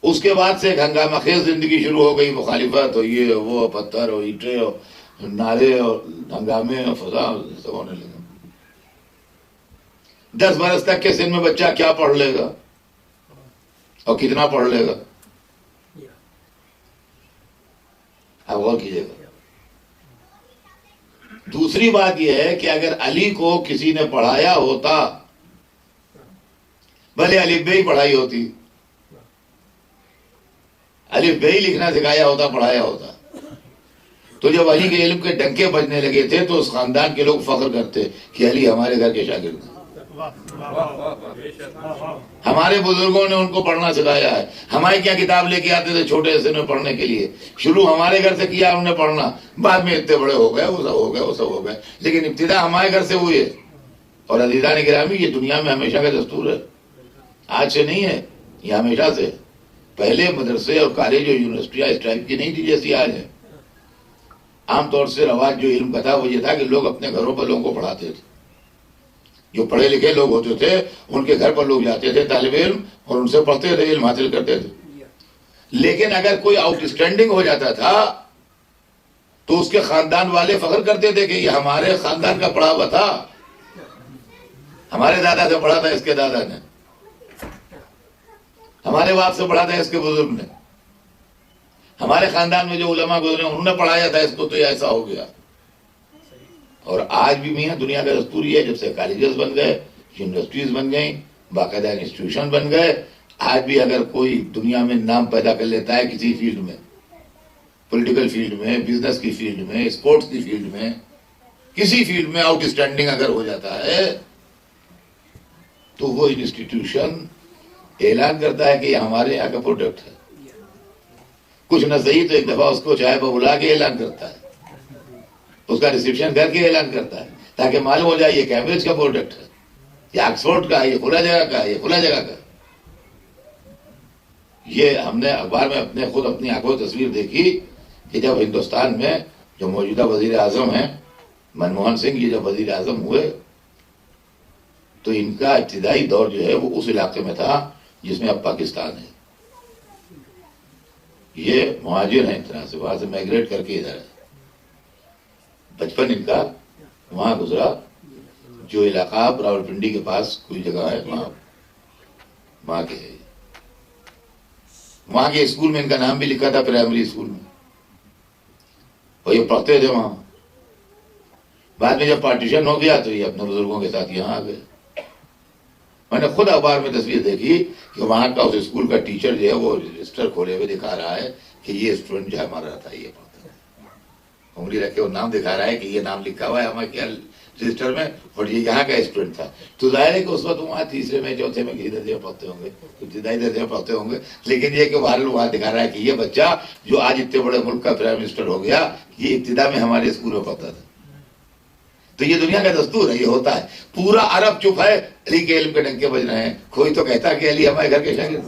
اس کے بعد سے ایک ہنگامہ خیز زندگی شروع ہو گئی. مخالفت ہو، یہ وہ، پتھر ہو، اینٹیں ہو، نعرے اور ہنگامے اور فضا سب ہونے لگے. 10 برس تک کے سن میں بچہ کیا پڑھ لے گا اور کتنا پڑھ لے گا؟ آپ غور کیجیے گا. دوسری بات یہ ہے کہ اگر علی کو کسی نے پڑھایا ہوتا، بھلے الف بے ہی پڑھائی ہوتی، الف بے ہی لکھنا سکھایا ہوتا، پڑھایا ہوتا، تو جب علی کے علم کے ڈنکے بجنے لگے تھے تو اس خاندان کے لوگ فخر کرتے کہ علی ہمارے گھر کے شاگرد ہیں. ہمارے بزرگوں نے ان کو پڑھنا سکھایا ہے. ہماری کیا کتاب لے کے آتے تھے چھوٹے سے میں پڑھنے کے لیے، شروع ہمارے گھر سے کیا انہوں نے پڑھنا، بعد میں اتنے بڑے ہو گئے، وہ سب ہو گئے، وہ سب ہو گئے، لیکن ابتدا ہمارے گھر سے ہوئی ہے. اور عزیزان گرامی، یہ دنیا میں ہمیشہ کا دستور ہے، آج سے نہیں ہے، یہ ہمیشہ سے. پہلے مدرسے اور کالج اور یونیورسٹیاں اس ٹائپ کی نہیں تھی جیسی آج ہے. عام طور سے رواج جو علم کا تھا وہ یہ تھا کہ لوگ اپنے گھروں پر لوگوں کو پڑھاتے تھے. جو پڑھے لکھے لوگ ہوتے تھے ان کے گھر پر لوگ جاتے تھے طالب علم، اور ان سے پڑھتے تھے، علم حاصل کرتے تھے. لیکن اگر کوئی آؤٹ اسٹینڈنگ ہو جاتا تھا تو اس کے خاندان والے فخر کرتے تھے کہ یہ ہمارے خاندان کا پڑھا ہوا تھا، ہمارے دادا سے پڑھا تھا اس کے دادا نے، ہمارے باپ سے پڑھا تھا اس کے بزرگ نے، ہمارے خاندان میں جو علماء گزرے انہوں نے پڑھایا تھا اس کو، تو یہ ایسا ہو گیا. اور آج بھی میاں دنیا کا دستور یہ ہے، جب سے کالجز بن گئے، یونیورسٹیز بن گئیں، باقاعدہ انسٹیٹیوشن بن گئے، آج بھی اگر کوئی دنیا میں نام پیدا کر لیتا ہے کسی فیلڈ میں، پولیٹیکل فیلڈ میں، بزنس کی فیلڈ میں، اسپورٹس کی فیلڈ میں، کسی فیلڈ میں آؤٹ اسٹینڈنگ اگر ہو جاتا ہے تو وہ انسٹیٹیوشن اعلان کرتا ہے کہ یہ ہمارے یہاں کا پروڈکٹ ہے. کچھ نہ صحیح تو ایک دفعہ اس کو چائے پر بلا کے اعلان کرتا ہے، اس کا ریسیپشن کر کے اعلان کرتا ہے، تاکہ معلوم ہو جائے یہ کیمبرج کا پروڈکٹ ہے، یہ آکسفورڈ کا ہے، یہ کھلا جگہ کا ہے، یہ کھلا جگہ کا ہے. یہ ہم نے اخبار میں خود اپنی آنکھوں تصویر دیکھی کہ جب ہندوستان میں جو موجودہ وزیر اعظم ہیں منموہن سنگھ، یہ جب وزیر اعظم ہوئے تو ان کا ابتدائی دور جو ہے وہ اس علاقے میں تھا جس میں اب پاکستان ہے. یہ مہاجر ہیں، طرح سے وہاں سے مائگریٹ کر کے ادھر ہے. بچپن ان کا وہاں گزرا، جو علاقہ راولپنڈی کے پاس کوئی جگہ ہے وہاں کے ہے. وہاں کے اسکول میں ان کا نام بھی لکھا تھا، پرائمری اسکول میں، اور یہ پڑھتے تھے وہاں. بعد میں جب پارٹیشن ہو گیا تو یہ اپنے بزرگوں کے ساتھ یہاں آ گئے. میں نے خود اخبار میں تصویر دیکھی کہ وہاں کا اس اسکول کا ٹیچر جو ہے وہ رجسٹر کھولے ہوئے دکھا رہا ہے کہ یہ اسٹوڈنٹ جو ہے ہمارا تھا، یہ پڑھتا ہے، انگلی رکھ کے وہ نام دکھا رہا ہے کہ یہ نام لکھا ہوا ہے ہمارے کیا رجسٹر میں، اور یہ یہاں کا اسٹوڈنٹ تھا. تو ظاہر ہے کہ اس وقت وہاں تیسرے میں چوتھے میں کسی درجے میں پڑھتے ہوں گے، ابتدائی درجے میں پڑھتے ہوں گے، لیکن یہ کہ بہرحال وہاں دکھا رہا ہے کہ یہ بچہ جو آج اتنے بڑے ملک کا پرائم منسٹر ہو گیا، یہ ابتدا میں ہمارے اسکول میں پڑھتا تھا. تو یہ دنیا کا دستور ہے، یہ ہوتا ہے. پورا عرب چپ ہے، علی کے علم کے ڈنکے بج رہے ہیں. کوئی تو کہتا کہ علی ہمارے گھر کے شاگرد،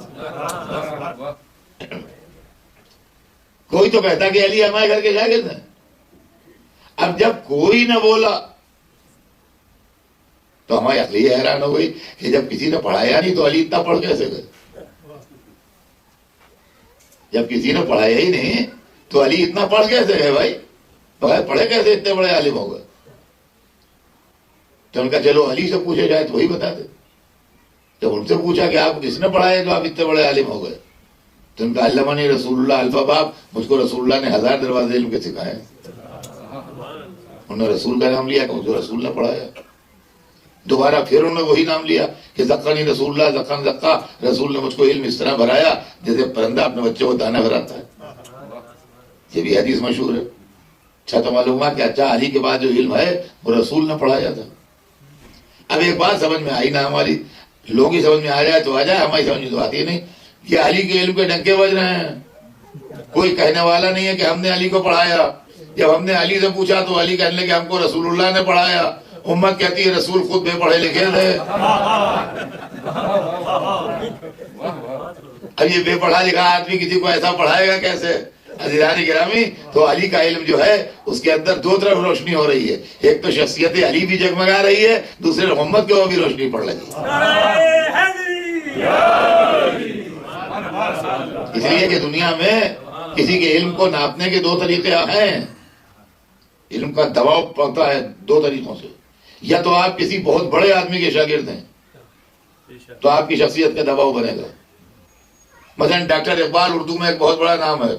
کوئی تو کہتا کہ علی ہمارے گھر کے شاگرد ہیں. اب جب کوئی نہ بولا تو ہماری عقل یہ حیران ہو گئی کہ جب کسی نے پڑھایا نہیں تو علی اتنا پڑھ کیسے گئے؟ جب کسی نے پڑھایا ہی نہیں تو علی اتنا پڑھ کیسے گئے بھائی؟ بغیر پڑھے کیسے اتنے بڑے عالم ہو گئے؟ تو ان کا چلو علی سے پوچھے جائے تو وہی بتا دے. جب ان سے پوچھا کہ آپ کس نے پڑھایا جو آپ اتنے بڑے عالم ہو گئے، تو ان کا علمنی رسول اللہ الفباب، مجھ کو رسول اللہ نے 1000 دروازے علم کے سکھائے. انہوں نے رسول کا نام لیا کہ مجھ کو رسول نے پڑھایا. دوبارہ پھر انہوں نے وہی نام لیا کہ زقنی رسول اللہ زقن زقا، رسول نے مجھ کو علم اس طرح بھرایا جیسے پرندہ اپنے بچے کو دانا بھراتا ہے. یہ بھی حدیث مشہور ہے. اچھا تو معلوم ہوا کہ اچھا علی کے بعد جو علم ہے وہ رسول نے پڑھایا تھا. اب ایک بات سمجھ میں آئی نہ ہماری، لوگوں کی سمجھ میں آ جائے تو آ جائے، ہماری سمجھ میں تو آتی نہیں. یہ علی کے علم کے ڈنکے بج رہے ہیں. کوئی کہنے والا نہیں ہے کہ ہم نے علی کو پڑھایا. جب ہم نے علی سے پوچھا تو علی کہنے لگے ہم کو رسول اللہ نے پڑھایا. امت کہتی ہے رسول خود بے پڑھے لکھے تھے. اب یہ بے پڑھا لکھا آدمی کسی کو ایسا پڑھائے گا کیسے؟ عزیزان گرامی، تو علی کا علم جو ہے اس کے اندر دو طرف روشنی ہو رہی ہے. ایک تو شخصیت علی بھی جگمگا رہی ہے، دوسرے محمد کے وہ بھی روشنی پڑ رہی ہے. اس لیے کہ دنیا میں کسی کے علم کو ناپنے کے دو طریقے ہیں. علم کا دباؤ پڑتا ہے دو طریقوں سے. یا تو آپ کسی بہت بڑے آدمی کے شاگرد ہیں تو آپ کی شخصیت کا دباؤ بنے گا. مثلا ڈاکٹر اقبال اردو میں ایک بہت بڑا نام ہے،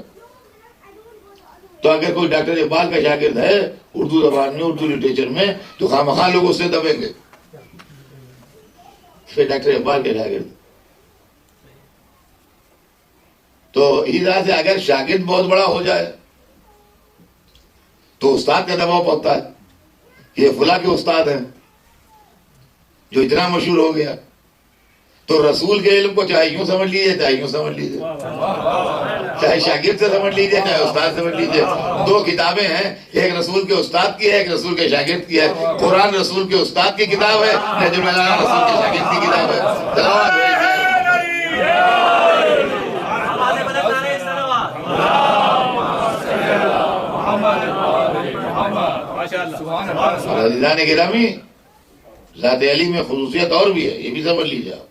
تو اگر کوئی ڈاکٹر اقبال کا شاگرد ہے اردو زبان میں، اردو لٹریچر میں، تو خواہ لوگ اس سے دبیں گے. پھر ڈاکٹر اقبال کے شاگرد. تو اسی طرح سے اگر شاگرد بہت بڑا ہو جائے تو استاد کا دباؤ پڑتا ہے. یہ فلاں کے استاد ہیں جو اتنا مشہور ہو گیا، تو رسول کے علم کو چاہے یوں سمجھ لیجیے چاہے یوں سمجھ لیجیے، چاہے شاگرد سے سمجھ لیجیے چاہے استاد سمجھ لیجیے. دو کتابیں ہیں، ایک رسول کے استاد کی ہے، ایک رسول کے شاگرد کی ہے. قرآن رسول کے استاد کی کتاب ہے، نہج البلاغہ رسول کے شاگرد کی کتاب ہے. تلاوت اور عزیزان گرامی، ذات علی میں خصوصیت اور بھی ہے، یہ بھی سمجھ لیجیے آپ،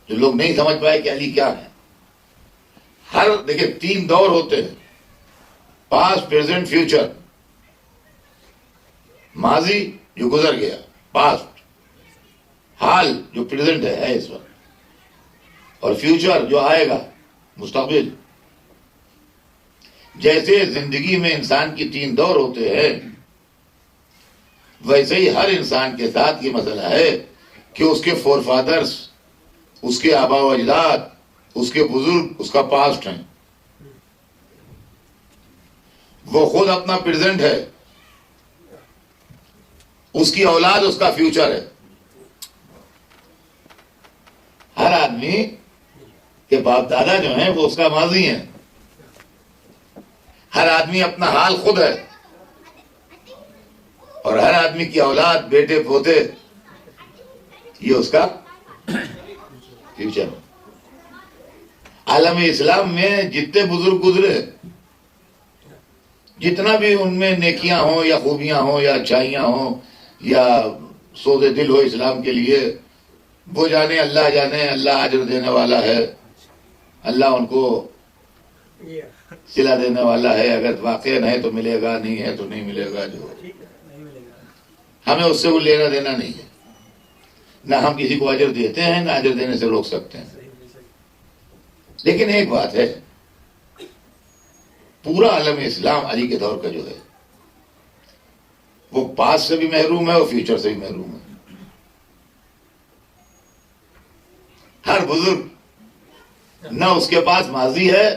جو لوگ نہیں سمجھ پائے کہ علی کیا ہے. دیکھیں 3 دور ہوتے ہیں، پاسٹ، پریزنٹ، فیوچر. ماضی جو گزر گیا، پاسٹ. حال جو پریزنٹ ہے اس وقت، اور فیوچر جو آئے گا، مستقبل. جیسے زندگی میں انسان کی 3 دور ہوتے ہیں، ویسے ہی ہر انسان کے ساتھ یہ مسئلہ ہے کہ اس کے فور فادرز، اس کے آبا و اجداد، اس کے بزرگ اس کا پاسٹ ہیں. وہ خود اپنا پریزنٹ ہے، اس کی اولاد اس کا فیوچر ہے. ہر آدمی کے باپ دادا جو ہیں وہ اس کا ماضی ہیں. ہر آدمی اپنا حال خود ہے، اور ہر آدمی کی اولاد، بیٹے پوتے، یہ اس کا فیوچر. عالم اسلام میں جتنے بزرگ گزرے، جتنا بھی ان میں نیکیاں ہوں یا خوبیاں ہوں یا اچھائیاں ہوں یا سوز دل ہو اسلام کے لیے، وہ جانے، اللہ جانے. اللہ اجر دینے والا ہے، اللہ ان کو صلہ دینے والا ہے. اگر واقع ہے تو ملے گا، نہیں ہے تو نہیں ملے گا. جو ہمیں اس سے وہ لینا دینا نہیں ہے. نہ ہم کسی کو اجر دیتے ہیں، نہ اجر دینے سے روک سکتے ہیں. لیکن ایک بات ہے، پورا عالم اسلام علی کے دور کا جو ہے وہ پاس سے بھی محروم ہے اور فیوچر سے بھی محروم ہے. ہر بزرگ نہ اس کے پاس ماضی ہے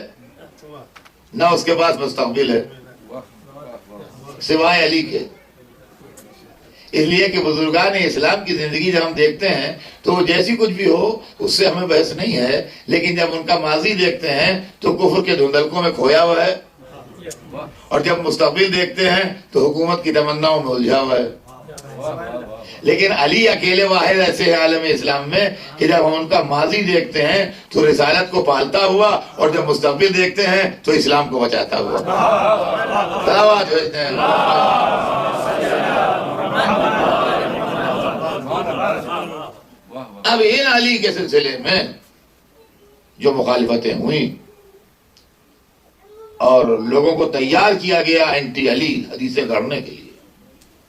نہ اس کے پاس مستقبل ہے، سوائے علی کے. اس لیے کہ بزرگان اسلام کی زندگی جب ہم دیکھتے ہیں تو وہ جیسی کچھ بھی ہو اس سے ہمیں بحث نہیں ہے، لیکن جب ان کا ماضی دیکھتے ہیں تو کفر کے دھندلکوں میں کھویا ہوا ہے، اور جب مستقبل دیکھتے ہیں تو حکومت کی تمناؤں میں الجھا ہوا ہے. لیکن علی اکیلے واحد ایسے ہیں عالم اسلام میں کہ جب ہم ان کا ماضی دیکھتے ہیں تو رسالت کو پالتا ہوا، اور جب مستقبل دیکھتے ہیں تو اسلام کو بچاتا ہوا. تلاوت ہوتے ہیں. اب ان علی کے سلسلے میں جو مخالفتیں ہوئیں اور لوگوں کو تیار کیا گیا اینٹی علی حدیثیں گھڑنے کے لیے.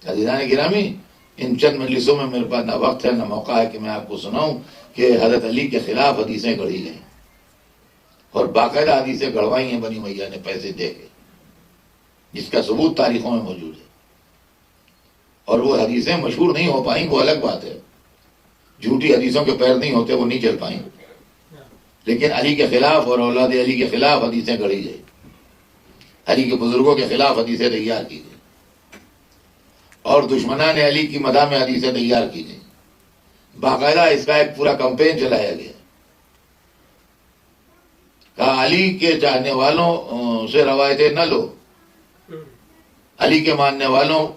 عزیزان گرامی، ان چند مجلسوں میں میرے پاس نہ وقت ہے نہ موقع ہے کہ میں آپ کو سناؤں کہ حضرت علی کے خلاف حدیثیں گھڑی گئیں، اور باقاعدہ حدیثیں گھڑوائی ہیں بنی امیہ نے پیسے دے کے، جس کا ثبوت تاریخوں میں موجود ہے. اور وہ حدیثیں مشہور نہیں ہو پائیں، وہ الگ بات ہے. جھوٹی حدیثوں کے پیر نہیں ہوتے، وہ نہیں چل پائیں. لیکن علی کے خلاف اور اولاد علی کے خلاف حدیثیں گھڑی گئی، علی کے بزرگوں کے خلاف حدیثیں تیار کی گئی، اور دشمنان علی کی مدح میں حدیثیں تیار کی گئی. باقاعدہ اس کا ایک پورا کمپین چلایا گیا. کہا علی کے چاہنے والوں سے روایتیں نہ لو، علی کے ماننے والوں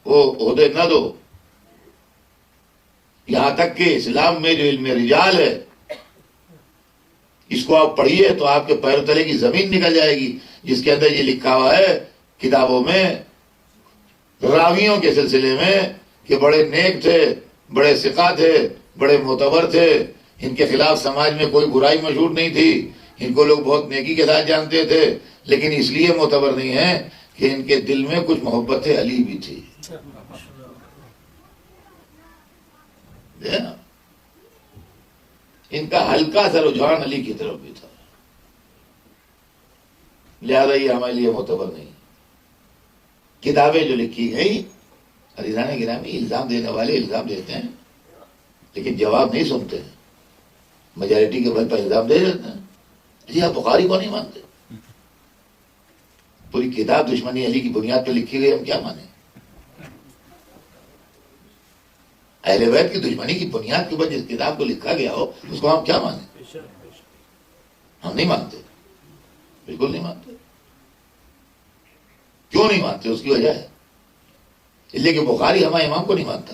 کو عہدے نہ دو، یہاں تک کہ اسلام میں جو علم رجال ہے اس کو آپ پڑھیے تو آپ کے پیروں تلے کی زمین نکل جائے گی، جس کے اندر یہ لکھا ہوا ہے کتابوں میں راویوں کے سلسلے میں کہ بڑے نیک تھے، بڑے ثقہ تھے، بڑے معتبر تھے، ان کے خلاف سماج میں کوئی برائی مشہور نہیں تھی، ان کو لوگ بہت نیکی کے ساتھ جانتے تھے، لیکن اس لیے معتبر نہیں ہیں کہ ان کے دل میں کچھ محبت علی بھی تھی. ان کا ہلکا سا رجحان علی کی طرف بھی تھا، لہذا یہ ہمارے لیے معتبر نہیں. کتابیں جو لکھی گئی، عزیزان گرامی، الزام دینے والے الزام دیتے ہیں لیکن جواب نہیں سنتے ہیں. میجارٹی کے بل پر الزام دے دیتے ہیں. جی آپ بخاری کو نہیں مانتے، پوری کتاب دشمنی علی کی بنیاد پہ لکھی گئی، ہم کیا مانیں؟ اہل بیت کی دشمنی کی بنیاد کے اوپر جس کتاب کو لکھا گیا ہو اس کو ہم کیا مانیں؟ ہم نہیں مانتے، بالکل نہیں مانتے. کیوں نہیں مانتے؟ اس کی وجہ ہے اس لیے کہ بخاری ہمارے امام کو نہیں مانتا.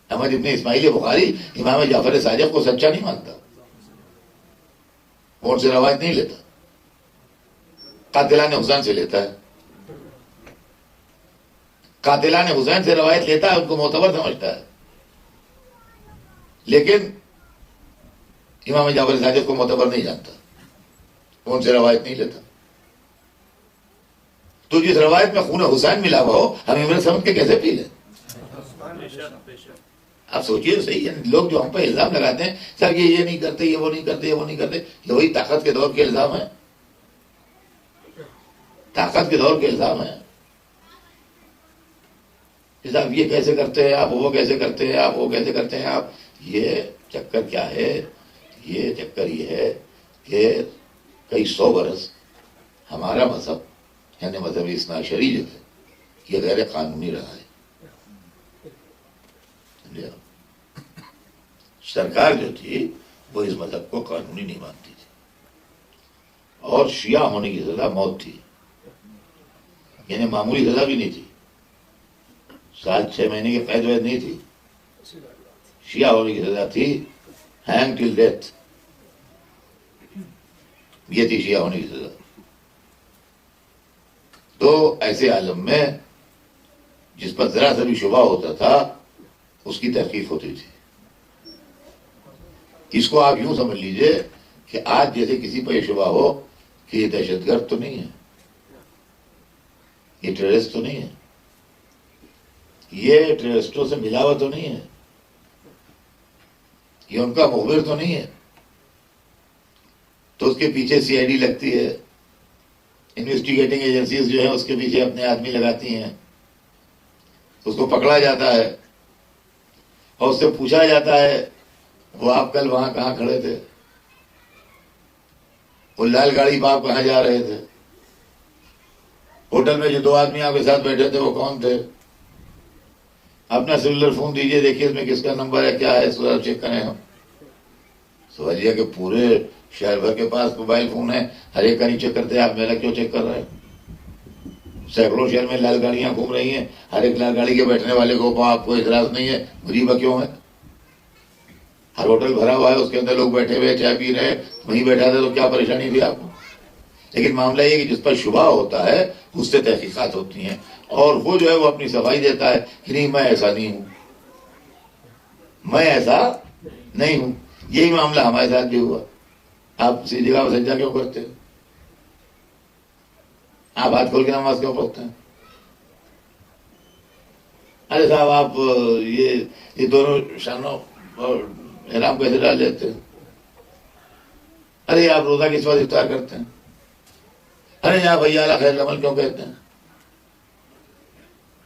احمد ابن اسماعیل بخاری امام جعفر صادق کو سچا نہیں مانتا، اور سے روایت نہیں لیتا، قاتلان حسین سے لیتا ہے. قاتلان حسین سے روایت لیتا ہے، ان کو معتبر سمجھتا ہے، لیکن امام جعفر صادق کو معتبر نہیں جانتا، ان سے روایت نہیں لیتا. تو جس روایت میں خون حسین ملا ہوا ہو ہم امرت سمجھ کے کیسے پی لیں؟ آپ سوچیے تو صحیح ہے. لوگ جو ہم پہ الزام لگاتے ہیں سر یہ نہیں کرتے، یہ وہ نہیں کرتے، یہ وہ نہیں کرتے، یہ وہی طاقت کے دور کے الزام ہے، طاقت کے دور کے الزام ہے. صاحب یہ کیسے کرتے ہیں آپ، وہ کیسے کرتے ہیں آپ، وہ کیسے کرتے ہیں آپ. یہ چکر کیا ہے؟ یہ چکر یہ ہے کہ کئی سو برس ہمارا مذہب یعنی مذہب اثنا عشری جو ہے یہ غیر قانونی رہا ہے. سرکار جو تھی وہ اس مذہب کو قانونی نہیں مانتی تھی، اور شیعہ ہونے کی سزا موت تھی، یعنی معمولی سزا بھی نہیں تھی، 7-6 مہینے کی قید وید نہیں تھی. شیعہ ہونے کی سزا تھی ہینگ ٹل ڈیتھ، یہ تھی شیعہ ہونے کی سزا. تو ایسے عالم میں جس پر ذرا سا بھی شبہ ہوتا تھا اس کی تحقیق ہوتی تھی. اس کو آپ یوں سمجھ لیجئے کہ آج جیسے کسی پر یہ شبہ ہو کہ یہ دہشت گرد تو نہیں ہے، یہ ٹیررسٹ تو نہیں ہے، یہ ٹیررسٹوں سے ملا ہوا تو نہیں ہے، یہ ان کا مخبر تو نہیں ہے، تو اس کے پیچھے سی آئی ڈی لگتی ہے، انویسٹیگیٹنگ ایجنسیز جو ہیں اس کے پیچھے اپنے آدمی لگاتی ہیں، اس کو پکڑا جاتا ہے اور اس سے پوچھا جاتا ہے وہ آپ کل وہاں کہاں کھڑے تھے، وہ لال گاڑی پہ آپ کہاں جا رہے تھے، ہوٹل میں جو 2 آدمی آپ کے ساتھ بیٹھے تھے وہ کون تھے، اپنا سیلولر فون دیجئے دیکھیے اس میں کس کا نمبر ہے، کیا ہے، اس کو چیک کریں. ہم سمجھیے کہ پورے شہر بھر کے پاس موبائل فون ہے، ہر ایک کا نہیں چیک کرتے، آپ میرا کیوں چیک کر رہے ہیں؟ سینکڑوں شہر میں لال گاڑیاں گھوم رہی ہیں، ہر ایک لال گاڑی کے بیٹھنے والے کو آپ کو اعتراض نہیں ہے، غریبہ کیوں ہے؟ ہر ہوٹل بھرا ہوا ہے، اس کے اندر لوگ بیٹھے ہوئے چائے پی رہے ہیں، وہیں بیٹھا تھا تو کیا پریشانی تھی آپ کو؟ لیکن معاملہ یہ کہ جس پر شبہ ہوتا ہے اس سے تحقیقات ہوتی ہیں، اور وہ جو ہے وہ اپنی صفائی دیتا ہے کہ نہیں میں ایسا نہیں ہوں، میں ایسا نہیں ہوں. یہی معاملہ ہمارے ساتھ بھی ہوا. آپ اسی جگہ پر سجدہ کیوں کرتے ہیں؟ آپ ہاتھ کھول کے نماز کیوں پڑھتے ہیں؟ ارے صاحب آپ یہ دونوں شانوں اور احرام کیسے ڈال لیتے ہیں؟ ارے آپ روزہ کس وقت افطار کرتے ہیں؟ ارے یہاں بھیا اللہ خیر العمل کیوں کہتے ہیں؟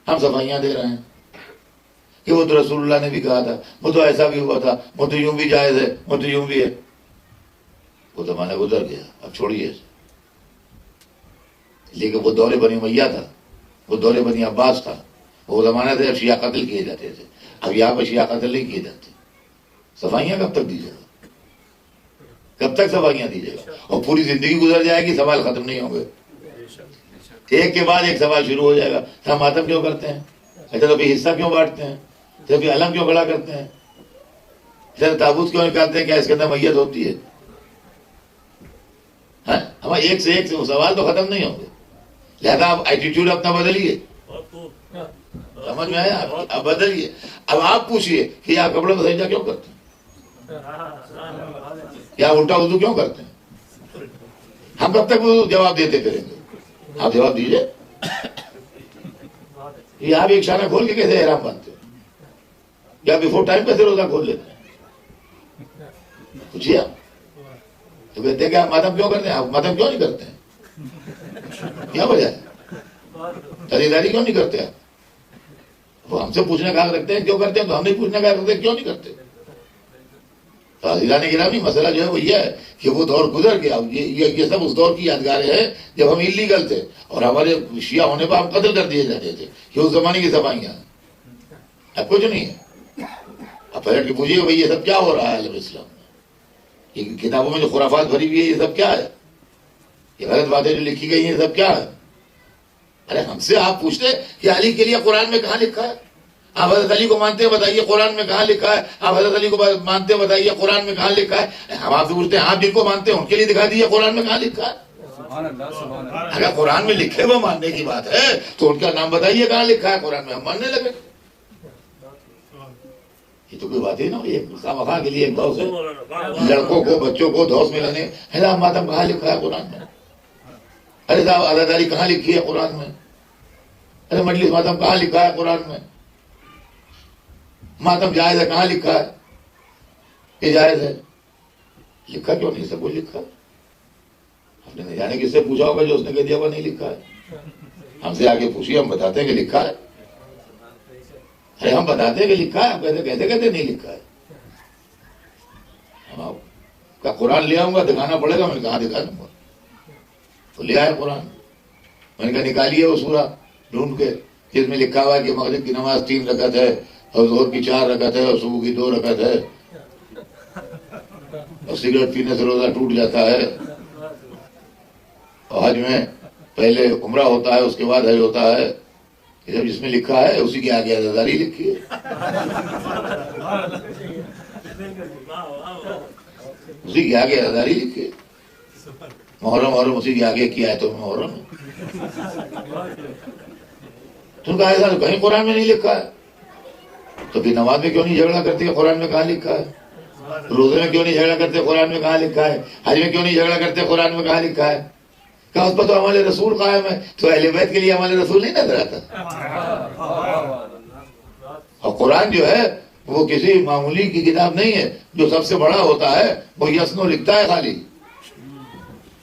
ہم صفائیاں دے رہے ہیں کہ وہ تو رسول اللہ نے بھی کہا تھا، وہ تو ایسا بھی ہوا تھا، وہ تو یوں بھی جائز ہے، وہ تو یوں بھی ہے. وہ زمانہ گزر گیا، اب چھوڑیے. لیکن وہ دور بنی امیہ تھا، وہ دور بنی عباس تھا، وہ زمانہ تھے جب شیعہ قتل کیے جاتے تھے. اب یہاں اشیاء قتل نہیں کیے جاتے، صفائیاں کب تک دیجیے گا؟ کب تک صفائیاں دیجیے گا؟ اور پوری زندگی گزر جائے گی، سوال ختم نہیں ہوں گے، ایک کے بعد ایک سوال شروع ہو جائے گا. ہم ماتم کیوں کرتے ہیں؟ اچھا تو حصہ کیوں بانٹتے ہیں؟ تو علم کیوں کھڑا کرتے ہیں؟ اچھا تابوت کیوں نکالتے ہیں؟ کیا اس کے اندر میت ہوتی ہے؟ ہمارے ایک سے ایک سوال تو ختم نہیں ہوں گے. لہذا آپ ایٹیٹیوڈ اپنا بدلیے. سمجھ میں آیا؟ اب بدلیے. اب آپ پوچھئے کہ آپ کپڑے میں سجدہ کیوں کرتے ہیں؟ یا الٹا وضو کیوں کرتے ہیں؟ ہم کب تک وہ جواب دیتے کریں گے؟ آپ جواب دیجئے. یہ آپ ایک شانہ کھول کے کیسے احرام باندھتے ہیں؟ یا بیفور ٹائم کیسے روزہ کھول لیتے ہیں؟ پوچھئے آپ. تو کہتے ہیں کہ آپ ماتم کیوں کرتے ہیں؟ آپ ماتم کیوں نہیں کرتے ہیں؟ کیا وجہ ہے؟ خریداری کیوں نہیں کرتے آپ؟ وہ ہم سے پوچھنے کا حق رکھتے ہیں کیوں کرتے ہیں، تو ہم نہیں پوچھنے کا حق رکھتے ہیں کیوں نہیں کرتے. تو عزیزان گرامی مسئلہ جو ہے وہ یہ ہے کہ وہ دور گزر گیا. یہ سب اس دور کی یادگاریں ہیں جب ہم انلیگل تھے اور ہمارے شیعہ ہونے پر ہم قتل کر دیے جاتے تھے. کہ اس زمانے کی صفائیاں ہیں. اب کچھ نہیں ہے. اب پلٹ کے پوچھیے بھائی یہ سب کیا ہو رہا ہے عالم اسلام میں؟ یہ کتابوں میں جو خرافات بھری ہوئی ہے یہ سب کیا ہے؟ یہ غلط باتیں جو لکھی گئی ہیں یہ سب کیا ہے؟ ارے ہم سے آپ پوچھتے کہ علی کے لیے قرآن میں کہاں لکھا ہے؟ آپ حضرت علی کو مانتے ہیں بتائیے قرآن میں کہاں لکھا ہے؟ آپ حضرت علی کو مانتے ہیں بتائیے قرآن میں کہاں لکھا ہے؟ ہم آپ سے پوچھتے ہیں آپ جن کو مانتے ہیں ان کے لیے دکھا دیجیے قرآن میں کہاں لکھا ہے. اگر قرآن میں لکھے ہوئے ماننے کی بات ہے تو ان کا نام بتائیے کہاں لکھا ہے قرآن میں، ہم ماننے لگے. یہ تو کوئی بات ہی نا، یہ خواہ کے لیے ایک دوست ہے. لڑکوں کو بچوں کو دوست میں لینے حضرت ماتم کہاں لکھا ہے قرآن میں؟ ارے صاحب عزاداری کہاں لکھی ہے قرآن میں؟ ارے مجلس ماتم کہاں لکھا ہے قرآن میں؟ ماتم جائز ہے کہاں لکھا ہے کہ جائز ہے؟ لکھا کیوں نہیں؟ سب کچھ لکھا ہے. آپ نے نہیں جانے کس سے پوچھا ہوگا جو اس نے کہہ دیا وہ نہیں لکھا ہے. ہم سے آگے پوچھیے، ہم بتاتے ہیں کہ لکھا ہے. ارے ہم بتاتے ہیں کہ لکھا ہے، آپ کہتے نہیں لکھا ہے. ہم آپ کا قرآن لے آؤں گا دکھانا پڑے گا. میں نے کہاں دکھا دوں گا؟ تو لے آئے قرآن. میں نے کہا نکالیے وہ سورہ ڈھونڈ کے جس میں لکھا ہوا ہے کہ مغرب کی نماز 3 رکعت ہے اور ظہر کی 4 رکعت ہے اور صبح کی 2 رکعت ہے اور سگریٹ پینے سے روزہ ٹوٹ جاتا ہے اور حج میں پہلے عمرہ ہوتا ہے اس کے بعد حج ہوتا ہے. جب جس میں لکھا ہے اسی کے آگے عزاداری لکھی ہے، اسی کے آگے عزاداری لکھی ہے. محرم اسی کے آگے کیا ہے تو محرم ہے. تم کہا ایسا تو کہیں قرآن میں نہیں لکھا ہے. تو پھر نماز میں کیوں نہیں جھگڑا کرتے قرآن میں کہاں لکھا ہے؟ روزے میں کیوں نہیں جھگڑا کرتے قرآن میں کہاں لکھا ہے؟ حج میں کیوں نہیں جھگڑا کرتے قرآن میں کہاں لکھا ہے؟ کہ اس پر تو ہمارے رسول قائم ہے، تو اہل بیت کے لیے ہمارے رسول نہیں نظر آتا. اور قرآن جو ہے وہ کسی معمولی کی کتاب نہیں ہے. جو سب سے بڑا ہوتا ہے وہ یسنو لکھتا ہے، خالی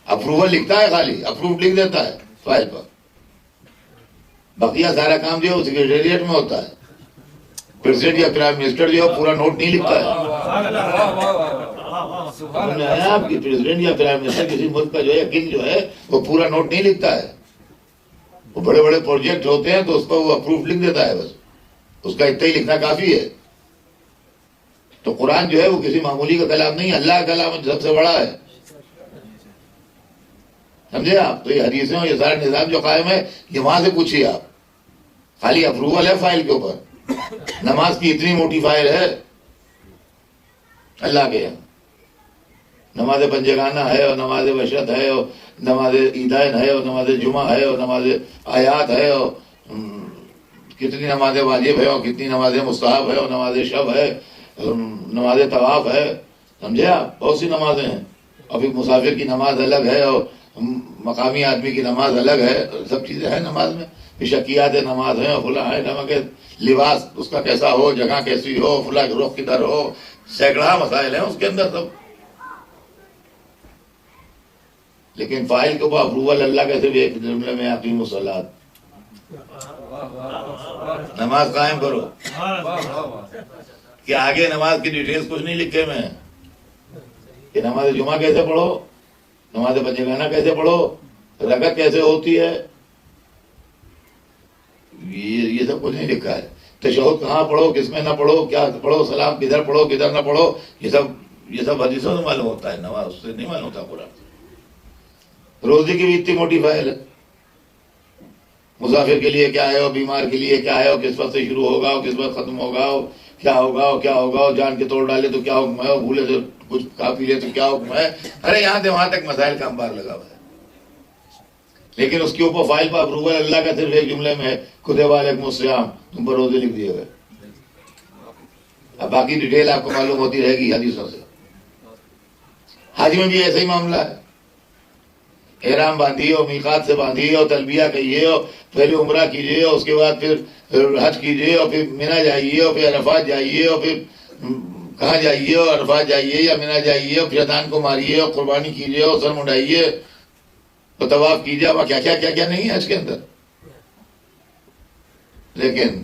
اپروول لکھتا ہے، خالی اپروو لکھ دیتا ہے فائل پر. بقیہ سارا کام جو ہے وہ سیکریٹریٹ میں ہوتا ہے. پریزیڈنٹ یا پرائم منسٹر جو ہے پورا نوٹ نہیں لکھتا ہے. آپ کی پریزیڈنٹ یا پرائم منسٹر کسی ملک کا جو ہے کنگ جو ہے وہ پورا نوٹ نہیں لکھتا ہے. وہ بڑے بڑے پروجیکٹ ہوتے ہیں تو اس کو وہ اپروف لکھ دیتا ہے، بس اس کا اتنا ہی لکھنا کافی ہے. تو قرآن جو ہے وہ کسی معمولی کا کلام نہیں، اللہ کا کلام سب سے بڑا ہے. سمجھے آپ؟ تو یہ حدیثیں اور یہ سارا نظام جو قائم ہے یہ وہاں سے پوچھیے آپ. خالی اپروول ہے فائل کے اوپر. نماز کی اتنی موٹی فائل ہے اللہ کے یہاں. نماز پنجگانہ ہے اور نماز بشرت ہے اور نماز عیدین ہے اور نماز جمعہ ہے اور نماز آیات ہے اور کتنی نماز واجب ہے اور کتنی نماز مستحب ہے اور نماز شب ہے اور نماز طواف ہے. سمجھے آپ؟ بہت سی نمازیں ہیں. ابھی مسافر کی نماز الگ ہے اور مقامی آدمی کی نماز الگ ہے. سب چیزیں ہیں نماز میں. شکیات نماز ہیں اور فلاں ہے. نمک لباس اس کا کیسا ہو، جگہ کیسی ہو، فلاں رخ کدھر ہو، سینکڑا مسائل ہیں اس کے اندر سب. لیکن فائل کے اوپر اپروول اللہ کیسے بھی ایک جملے میں اقیم الصلاۃ، نماز قائم کرو. کہ آگے نماز کی ڈیٹیلز کچھ نہیں لکھے میں کہ نماز جمعہ کیسے پڑھو، نماز پنجگانہ کیسے پڑھو، رکعت کیسے ہوتی ہے، یہ سب کچھ نہیں لکھا ہے. تشہد کہاں پڑھو، کس میں نہ پڑھو، کیا پڑھو، سلام کدھر پڑھو کدھر نہ پڑھو، یہ سب حدیثوں سے معلوم ہوتا ہے، نماز اس سے نہیں معلوم ہوتا قرآن۔ روزے کی بھی اتنی موٹی فائل ہے، مسافر کے لیے کیا ہے، اور بیمار کے لیے کیا ہے، اور کس وقت سے شروع ہوگا اور کس وقت ختم ہوگا، اور کیا ہوگا اور کیا ہوگا، اور جان کے توڑ ڈالے تو کیا حکم ہے، اور بھولے تو کچھ کھا پی لے تو کیا حکم ہے۔ ارے یہاں سے وہاں تک مسائل کا انبار لگا ہوا ہے، لیکن اس کے اوپر فائل پر اپروول اللہ کا صرف ایک جملے میں ہے، کتب علیکم الصیام، تم پر روزے لکھ دیے گئے۔ اب باقی ڈیٹیل آپ کو معلوم ہوتی رہے گی حدیثوں سے۔ حج میں بھی ایسا ہی معاملہ ہے، احرام باندھیے اور میقات سے باندھیے اور تلبیہ کہیے اور پہلے عمرہ کیجیے اور اس کے بعد پھر حج کیجیے اور پھر مینا جائیے اور پھر عرفات جائیے اور پھر کہاں جائیے اور عرفات جائیے یا مینا جائیے اور پھر دان کو ماریے اور قربانی کیجیے اور سر منڈائیے اور طواف کیجیے، اور کیا کیا کیا کیا نہیں ہے حج کے اندر۔ لیکن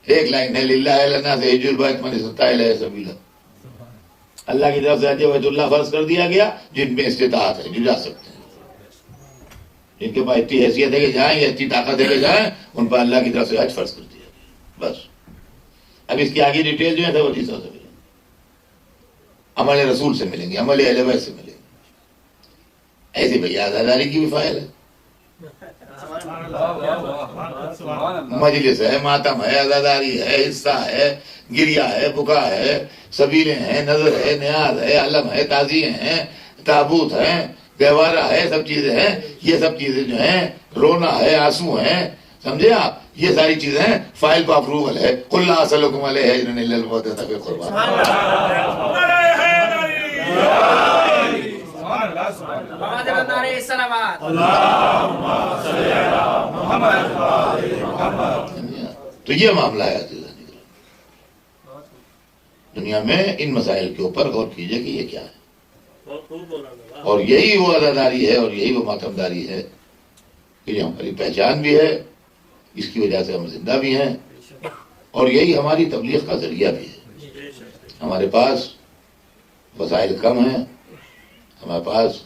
ایک لائن ہے، للہ لنا سے حج البیت من استطاع الیہ سبیلا، اللہ کی طرف سے حج بیت اللہ فرض کر دیا گیا جن میں استطاعت ہے، جو جا سکتے ہیں، جن کے پاس اتنی حیثیت ہے کہ جائیں یا اتنی طاقت ہے کہ جائیں، ان پر اللہ کی طرف سے حج فرض کر دیا گیا بس۔ اب اس کی آگے ڈیٹیل جو ہے وہ حدیثوں سے ملیں گی، عمل رسول سے ملیں گے، عمل اہل بیت سے ملیں گے۔ ایسی بھیا عزاداری کی بھی فائل ہے، مجلس ہے، ماتم ہے، عزاداری ہے، حصہ ہے، گریا ہے، بکا ہے، سبیلیں ہیں، نظر ہے، نیاز ہے، علم ہے، تعزیے ہیں، تابوت ہیں، گہوارہ ہے، سب چیزیں ہیں۔ یہ سب چیزیں جو ہیں، رونا ہے، آنسو ہیں، سمجھے آپ، یہ ساری چیزیں فائل پر اپروول ہے۔ قل لا اسألکم علیہ اجرا الا المودۃ فی القربى۔ تو یہ معاملہ ہے دنیا میں، ان مسائل کے اوپر غور کیجئے کہ یہ کیا ہے، اور یہی وہ عزاداری ہے اور یہی وہ ماتمداری ہے کہ یہ ہماری پہچان بھی ہے، اس کی وجہ سے ہم زندہ بھی ہیں، اور یہی ہماری تبلیغ کا ذریعہ بھی ہے۔ ہمارے پاس وسائل کم ہیں، ہمارے پاس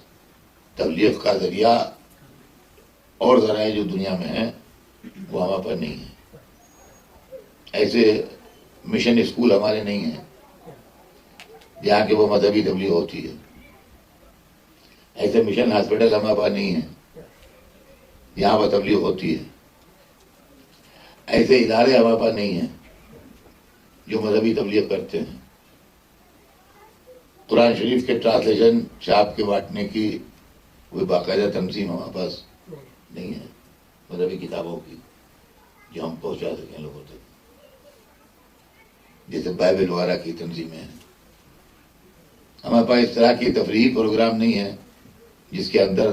تبلیغ کا ذریعہ اور ذرائع جو دنیا میں ہیں وہ ہمارے پر نہیں ہیں۔ ایسے مشن اسکول ہمارے نہیں ہیں جہاں کہ وہ مذہبی تبلیغ ہوتی ہے، ایسے مشن ہاسپٹل ہمارے پاس نہیں ہیں یہاں پر تبلیغ ہوتی ہے، ایسے ادارے ہمارے پاس نہیں ہیں جو مذہبی تبلیغ کرتے ہیں۔ قرآن شریف کے ٹرانسلیشن چھاپ کے بانٹنے کی کوئی باقاعدہ تنظیم ہمارے پاس نہیں ہے مذہبی کتابوں کی جو ہم پہنچا سکیں لوگوں تک، جیسے بائبل وغیرہ کی تنظیمیں ہیں۔ ہمارے پاس اس طرح کی تفریحی پروگرام نہیں ہے جس کے اندر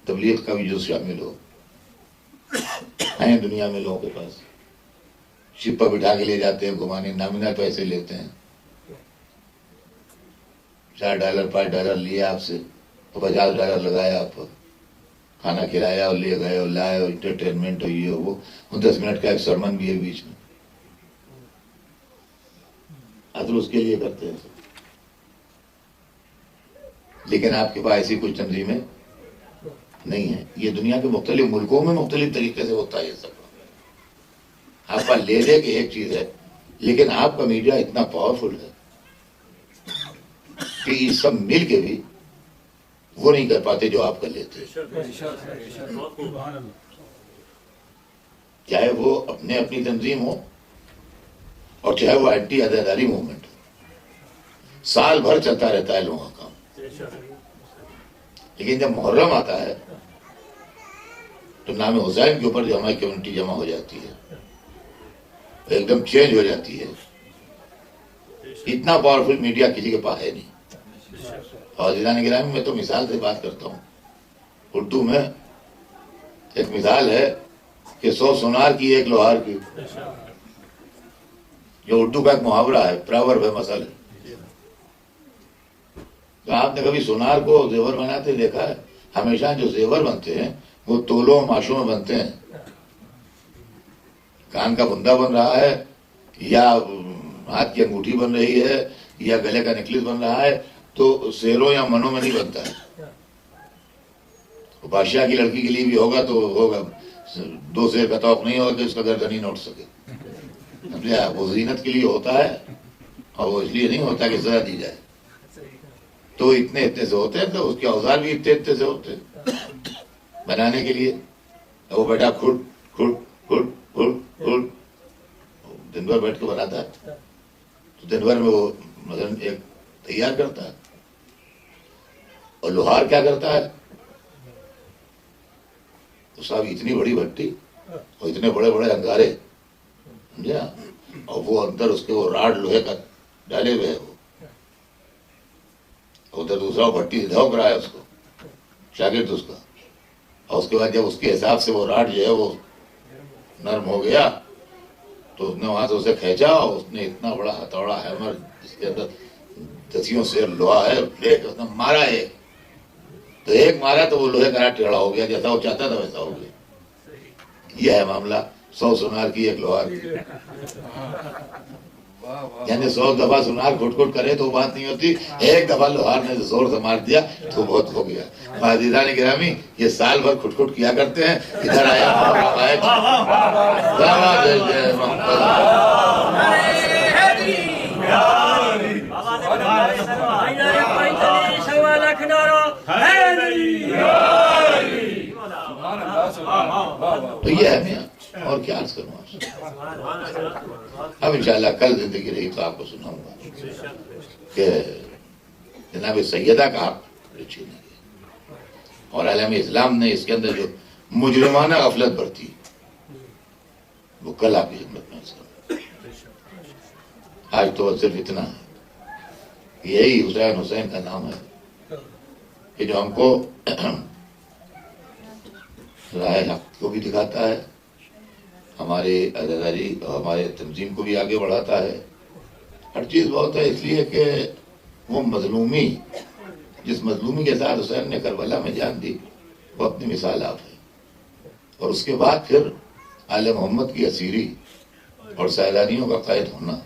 تبلیغ کا بھی جز شامل ہو۔ ہیں دنیا میں لوگوں کے پاس، شپ پر بٹھا کے لے جاتے ہیں گھمانے، نامنل پیسے لیتے ہیں، $4 $5 لیے آپ سے، اور $50 لگایا آپ پر، کھانا کھلایا اور لے گئے اور لائے اور انٹرٹینمنٹ اور یہ وہ 10 منٹ کا ایک سرمن بھی ہے بیچ میں، اصل اس کے لیے کرتے ہیں۔ لیکن آپ کے پاس ایسی کچھ تنظیمیں نہیں ہیں۔ یہ دنیا کے مختلف ملکوں میں مختلف طریقے سے ہوتا ہے یہ سب۔ آپ کا لے دے کہ ایک چیز ہے، لیکن آپ کا میڈیا اتنا پاورفل ہے کہ یہ سب مل کے بھی وہ نہیں کر پاتے جو آپ کر لیتے ہیں، چاہے وہ اپنی تنظیم ہو اور چاہے وہ اینٹی عزاداری موومنٹ ہو، سال بھر چلتا رہتا ہے لوگوں کا کام۔ لیکن جب محرم آتا ہے تو نام حسین کے اوپر جو ہماری کمیونٹی جمع ہو جاتی ہے ایک دم چینج ہو جاتی ہے۔ اتنا پاورفل میڈیا کسی کے پاس ہے نہیں۔ اور عزیزان گرامی، میں تو مثال سے بات کرتا ہوں، اردو میں ایک مثال ہے کہ 100 سونار کی ایک لوہار کی، جو اردو کا ایک محاورہ ہے، پراورب ہے، مثل ہے۔ تو آپ نے کبھی سونار کو زیور بناتے دیکھا ہے؟ ہمیشہ جو زیور بنتے ہیں وہ تولوں ماشوں میں بنتے ہیں۔ کان کا بندہ بن رہا ہے یا ہاتھ کی انگوٹھی بن رہی ہے یا گلے کا نیکلس بن رہا ہے تو زیروں یا منوں میں نہیں بنتا ہے۔ بادشاہ کی لڑکی کے لیے بھی ہوگا تو ہوگا، دو سیر کا توق نہیں ہوگا کہ اس کا گردن ہی نہ اٹھ سکے. وہ زینت کے لیے ہوتا ہے اور وہ اس لیے نہیں ہوتا کہ سزا دی جائے. تو اتنے سے ہوتے ہیں تو اس کے اوزار بھی اتنے سے ہوتے ہیں بنانے کے لیے. وہ بیٹا کھٹ کھٹ کھٹ کھٹ کھٹ دن بھر بیٹھ کے بناتا ہے. تو دن بھر میں وہ مثلا ایک تیار کرتا ہے. اور لوہار کیا کرتا ہے؟ تو صاحب اتنی بڑی بھٹی اور اتنے بڑے بڑے انگارے سمجھا, اور وہ اندر اس کے وہ راڈ لوہے کا ڈالے ہوئے ہے. وہ ادھر دوسرا بھٹی سے دھوک رہا ہے اس کو, شاگرد اس کا. اور اس کے بعد جب اس کے حساب سے وہ راڈ جو ہے وہ نرم ہو گیا تو اس نے وہاں سے اسے کھینچا اور اس نے اتنا بڑا ہتھوڑا ہیمر جس کے اندر دسیوں سے لوہا ہے اس نے مارا. ایک مارا تو وہ لوہے کا راڈ ٹیڑھا ہو گیا, جیسا وہ چاہتا تھا ویسا ہو گیا. یہ ہے معاملہ 100 سونار کی ایک لوہار کی. یعنی 100 دفعہ سونار گھٹ گھٹ کرے تو بات نہیں ہوتی, ایک دفعہ لوہار نے زور سے مار دیا تو بہت ہو گیا. عزیزان گرامی, یہ سال بھر کھٹ کھٹ کیا کرتے ہیں. ادھر آیا تو یہ ہے میاں, اور کیا عرض کروں آپ سے. اب انشاءاللہ کل زندگی رہی تو آپ کو سناؤں گا کہ جناب سیدہ کا حق چھینا گیا اور عالم اسلام نے اس کے اندر جو مجرمانہ غفلت برتی وہ کل آپ کی خدمت میں عرض کروں. آج تو صرف اتنا ہے, یہی حسین کا نام ہے کہ جو ہم کو راہ حق کو بھی دکھاتا ہے, ہمارے عزاداری اور ہمارے تنظیم کو بھی آگے بڑھاتا ہے. ہر چیز بہت ہے اس لیے کہ وہ مظلومی, جس مظلومی کے ساتھ حسین نے کربلا میں جان دی, وہ اپنی مثال آپ ہے. اور اس کے بعد پھر آل محمد کی اسیری اور سیلانیوں کا قید ہونا,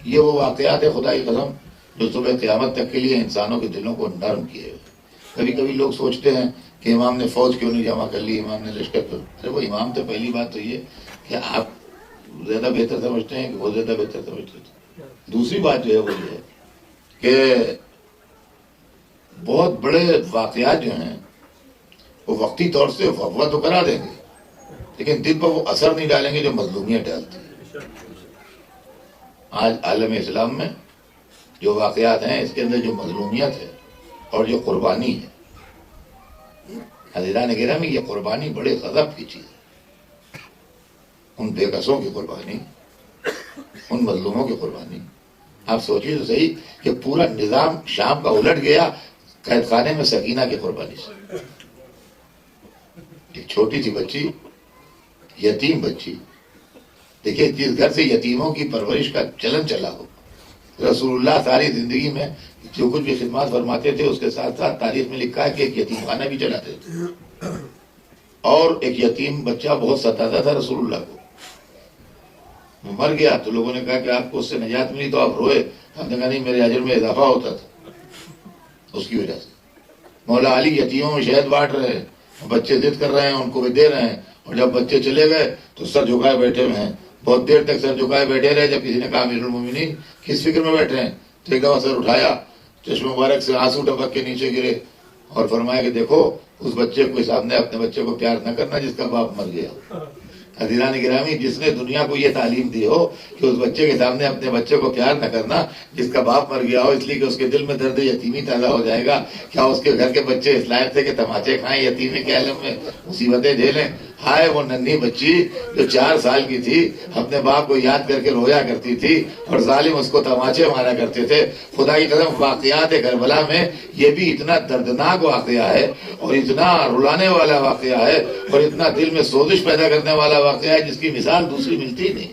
یہ وہ واقعات خدائی قسم جو صبح قیامت تک کے لیے انسانوں کے دلوں کو نرم کیے ہوئے. کبھی کبھی لوگ سوچتے ہیں کہ امام نے فوج کیوں نہیں جمع کر لی, امام نے لشکر کیوں. ارے وہ امام تو پہلی بات تو یہ کہ آپ زیادہ بہتر سمجھتے ہیں کہ وہ زیادہ بہتر سمجھتے تھے. دوسری بات جو ہے وہ یہ ہے کہ بہت بڑے واقعات جو ہیں وہ وقتی طور سے وقوع تو کرا دیں گے لیکن دل پر وہ اثر نہیں ڈالیں گے جو مظلومیت ڈالتی ہے. آج عالم اسلام میں جو واقعات ہیں اس کے اندر جو مظلومیت ہے اور جو قربانی ہے, عزیزان گرامی یہ قربانی بڑے غضب کی چیز ہے. ان بے کسوں کی قربانی, ان مظلوموں کی قربانی. آپ سوچیے تو صحیح کہ پورا نظام شام کا الٹ گیا قید خانے میں سکینہ کی قربانی سے. ایک چھوٹی سی بچی, یتیم بچی, دیکھیے جس گھر سے یتیموں کی پرورش کا چلن چلا ہو, رسول اللہ ساری زندگی میں جو کچھ بھی خدمات فرماتے تھے اس کے ساتھ ساتھ تاریخ میں لکھا ہے کہ ایک یتیم خانہ بھی چلاتے تھے اور ایک یتیم بچہ بہت ستاتا تھا رسول اللہ کو. وہ مر گیا تو لوگوں نے کہا کہ آپ کو اس سے نجات ملی تو آپ روئے. ہم نے کہا نہیں, میرے اجر میں اضافہ ہوتا تھا اس کی وجہ سے. مولا علی یتیموں میں شہد بانٹ رہے ہیں, بچے ضد کر رہے ہیں, ان کو بھی دے رہے ہیں, اور جب بچے چلے گئے تو سر جھکائے بیٹھے ہوئے ہیں. بہت دیر تک سر جھکائے بیٹھے رہے. جب کسی نے کہا امیر المومنین کس فکر میں بیٹھے ہیں, تو ایک دفعہ سر اٹھایا, چشم مبارک سے آنسو ٹپک کے نیچے گرے اور فرمایا کہ دیکھو اس بچے کو سامنے اپنے بچے کو پیار نہ کرنا جس کا باپ مر گیا. عزیزان گرامی, جس نے دنیا کو یہ تعلیم دی ہو کہ اس بچے کے سامنے اپنے بچے کو پیار نہ کرنا جس کا باپ مر گیا ہو, اس لیے کہ اس کے دل میں درد یتیمی تازہ ہو جائے گا. کیا اس کے گھر کے بچے اس لائق تھے کہ تماچے کھائیں, یتیمی کے عالم میں مصیبتیں جھیلیں؟ ہائے وہ ننھی بچی جو 4 سال کی تھی, اپنے باپ کو یاد کر کے رویا کرتی تھی اور ظالم اس کو تماچے مارا کرتے تھے. خدا کی قسم واقعات کربلا میں یہ بھی اتنا دردناک واقعہ ہے اور اتنا رلانے والا واقعہ ہے اور اتنا دل میں سوزش پیدا کرنے والا واقعہ ہے جس کی مثال دوسری ملتی نہیں.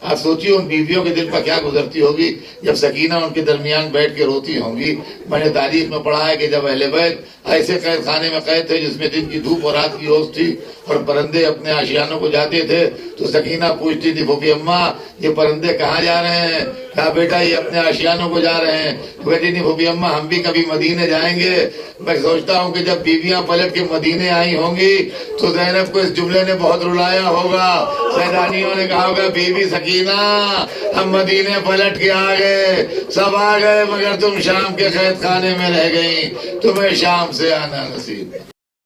آپ سوچیے ان بیویوں کے دل پر کیا گزرتی ہوگی جب سکینہ ان کے درمیان بیٹھ کے روتی ہوں گی. میں نے تاریخ میں پڑھا ہے کہ جب اہل بیت ایسے قید خانے میں قید تھے جس میں دن کی دھوپ اور رات کی اوس تھی اور پرندے اپنے آشیانوں کو جاتے تھے تو سکینہ پوچھتی تھی پھوپھی اماں یہ پرندے کہاں جا رہے ہیں؟ کہا بیٹا یہ اپنے آشیانوں کو جا رہے ہیں. تو کہتی نہیں پھوپھی اماں ہم بھی کبھی مدینے جائیں گے. میں سوچتا ہوں کہ جب بیویاں پلٹ کے مدینے آئی ہوں گی تو زینب کو اس جملے نے بہت رلایا ہوگا. سیدانیوں نے کہا ہوگا بی بی سکینہ ہم مدینے پلٹ کے آ گئے, سب آ گئے مگر تم شام کے قید خانے میں رہ گئی, تمہیں شام سے آنا نصیب.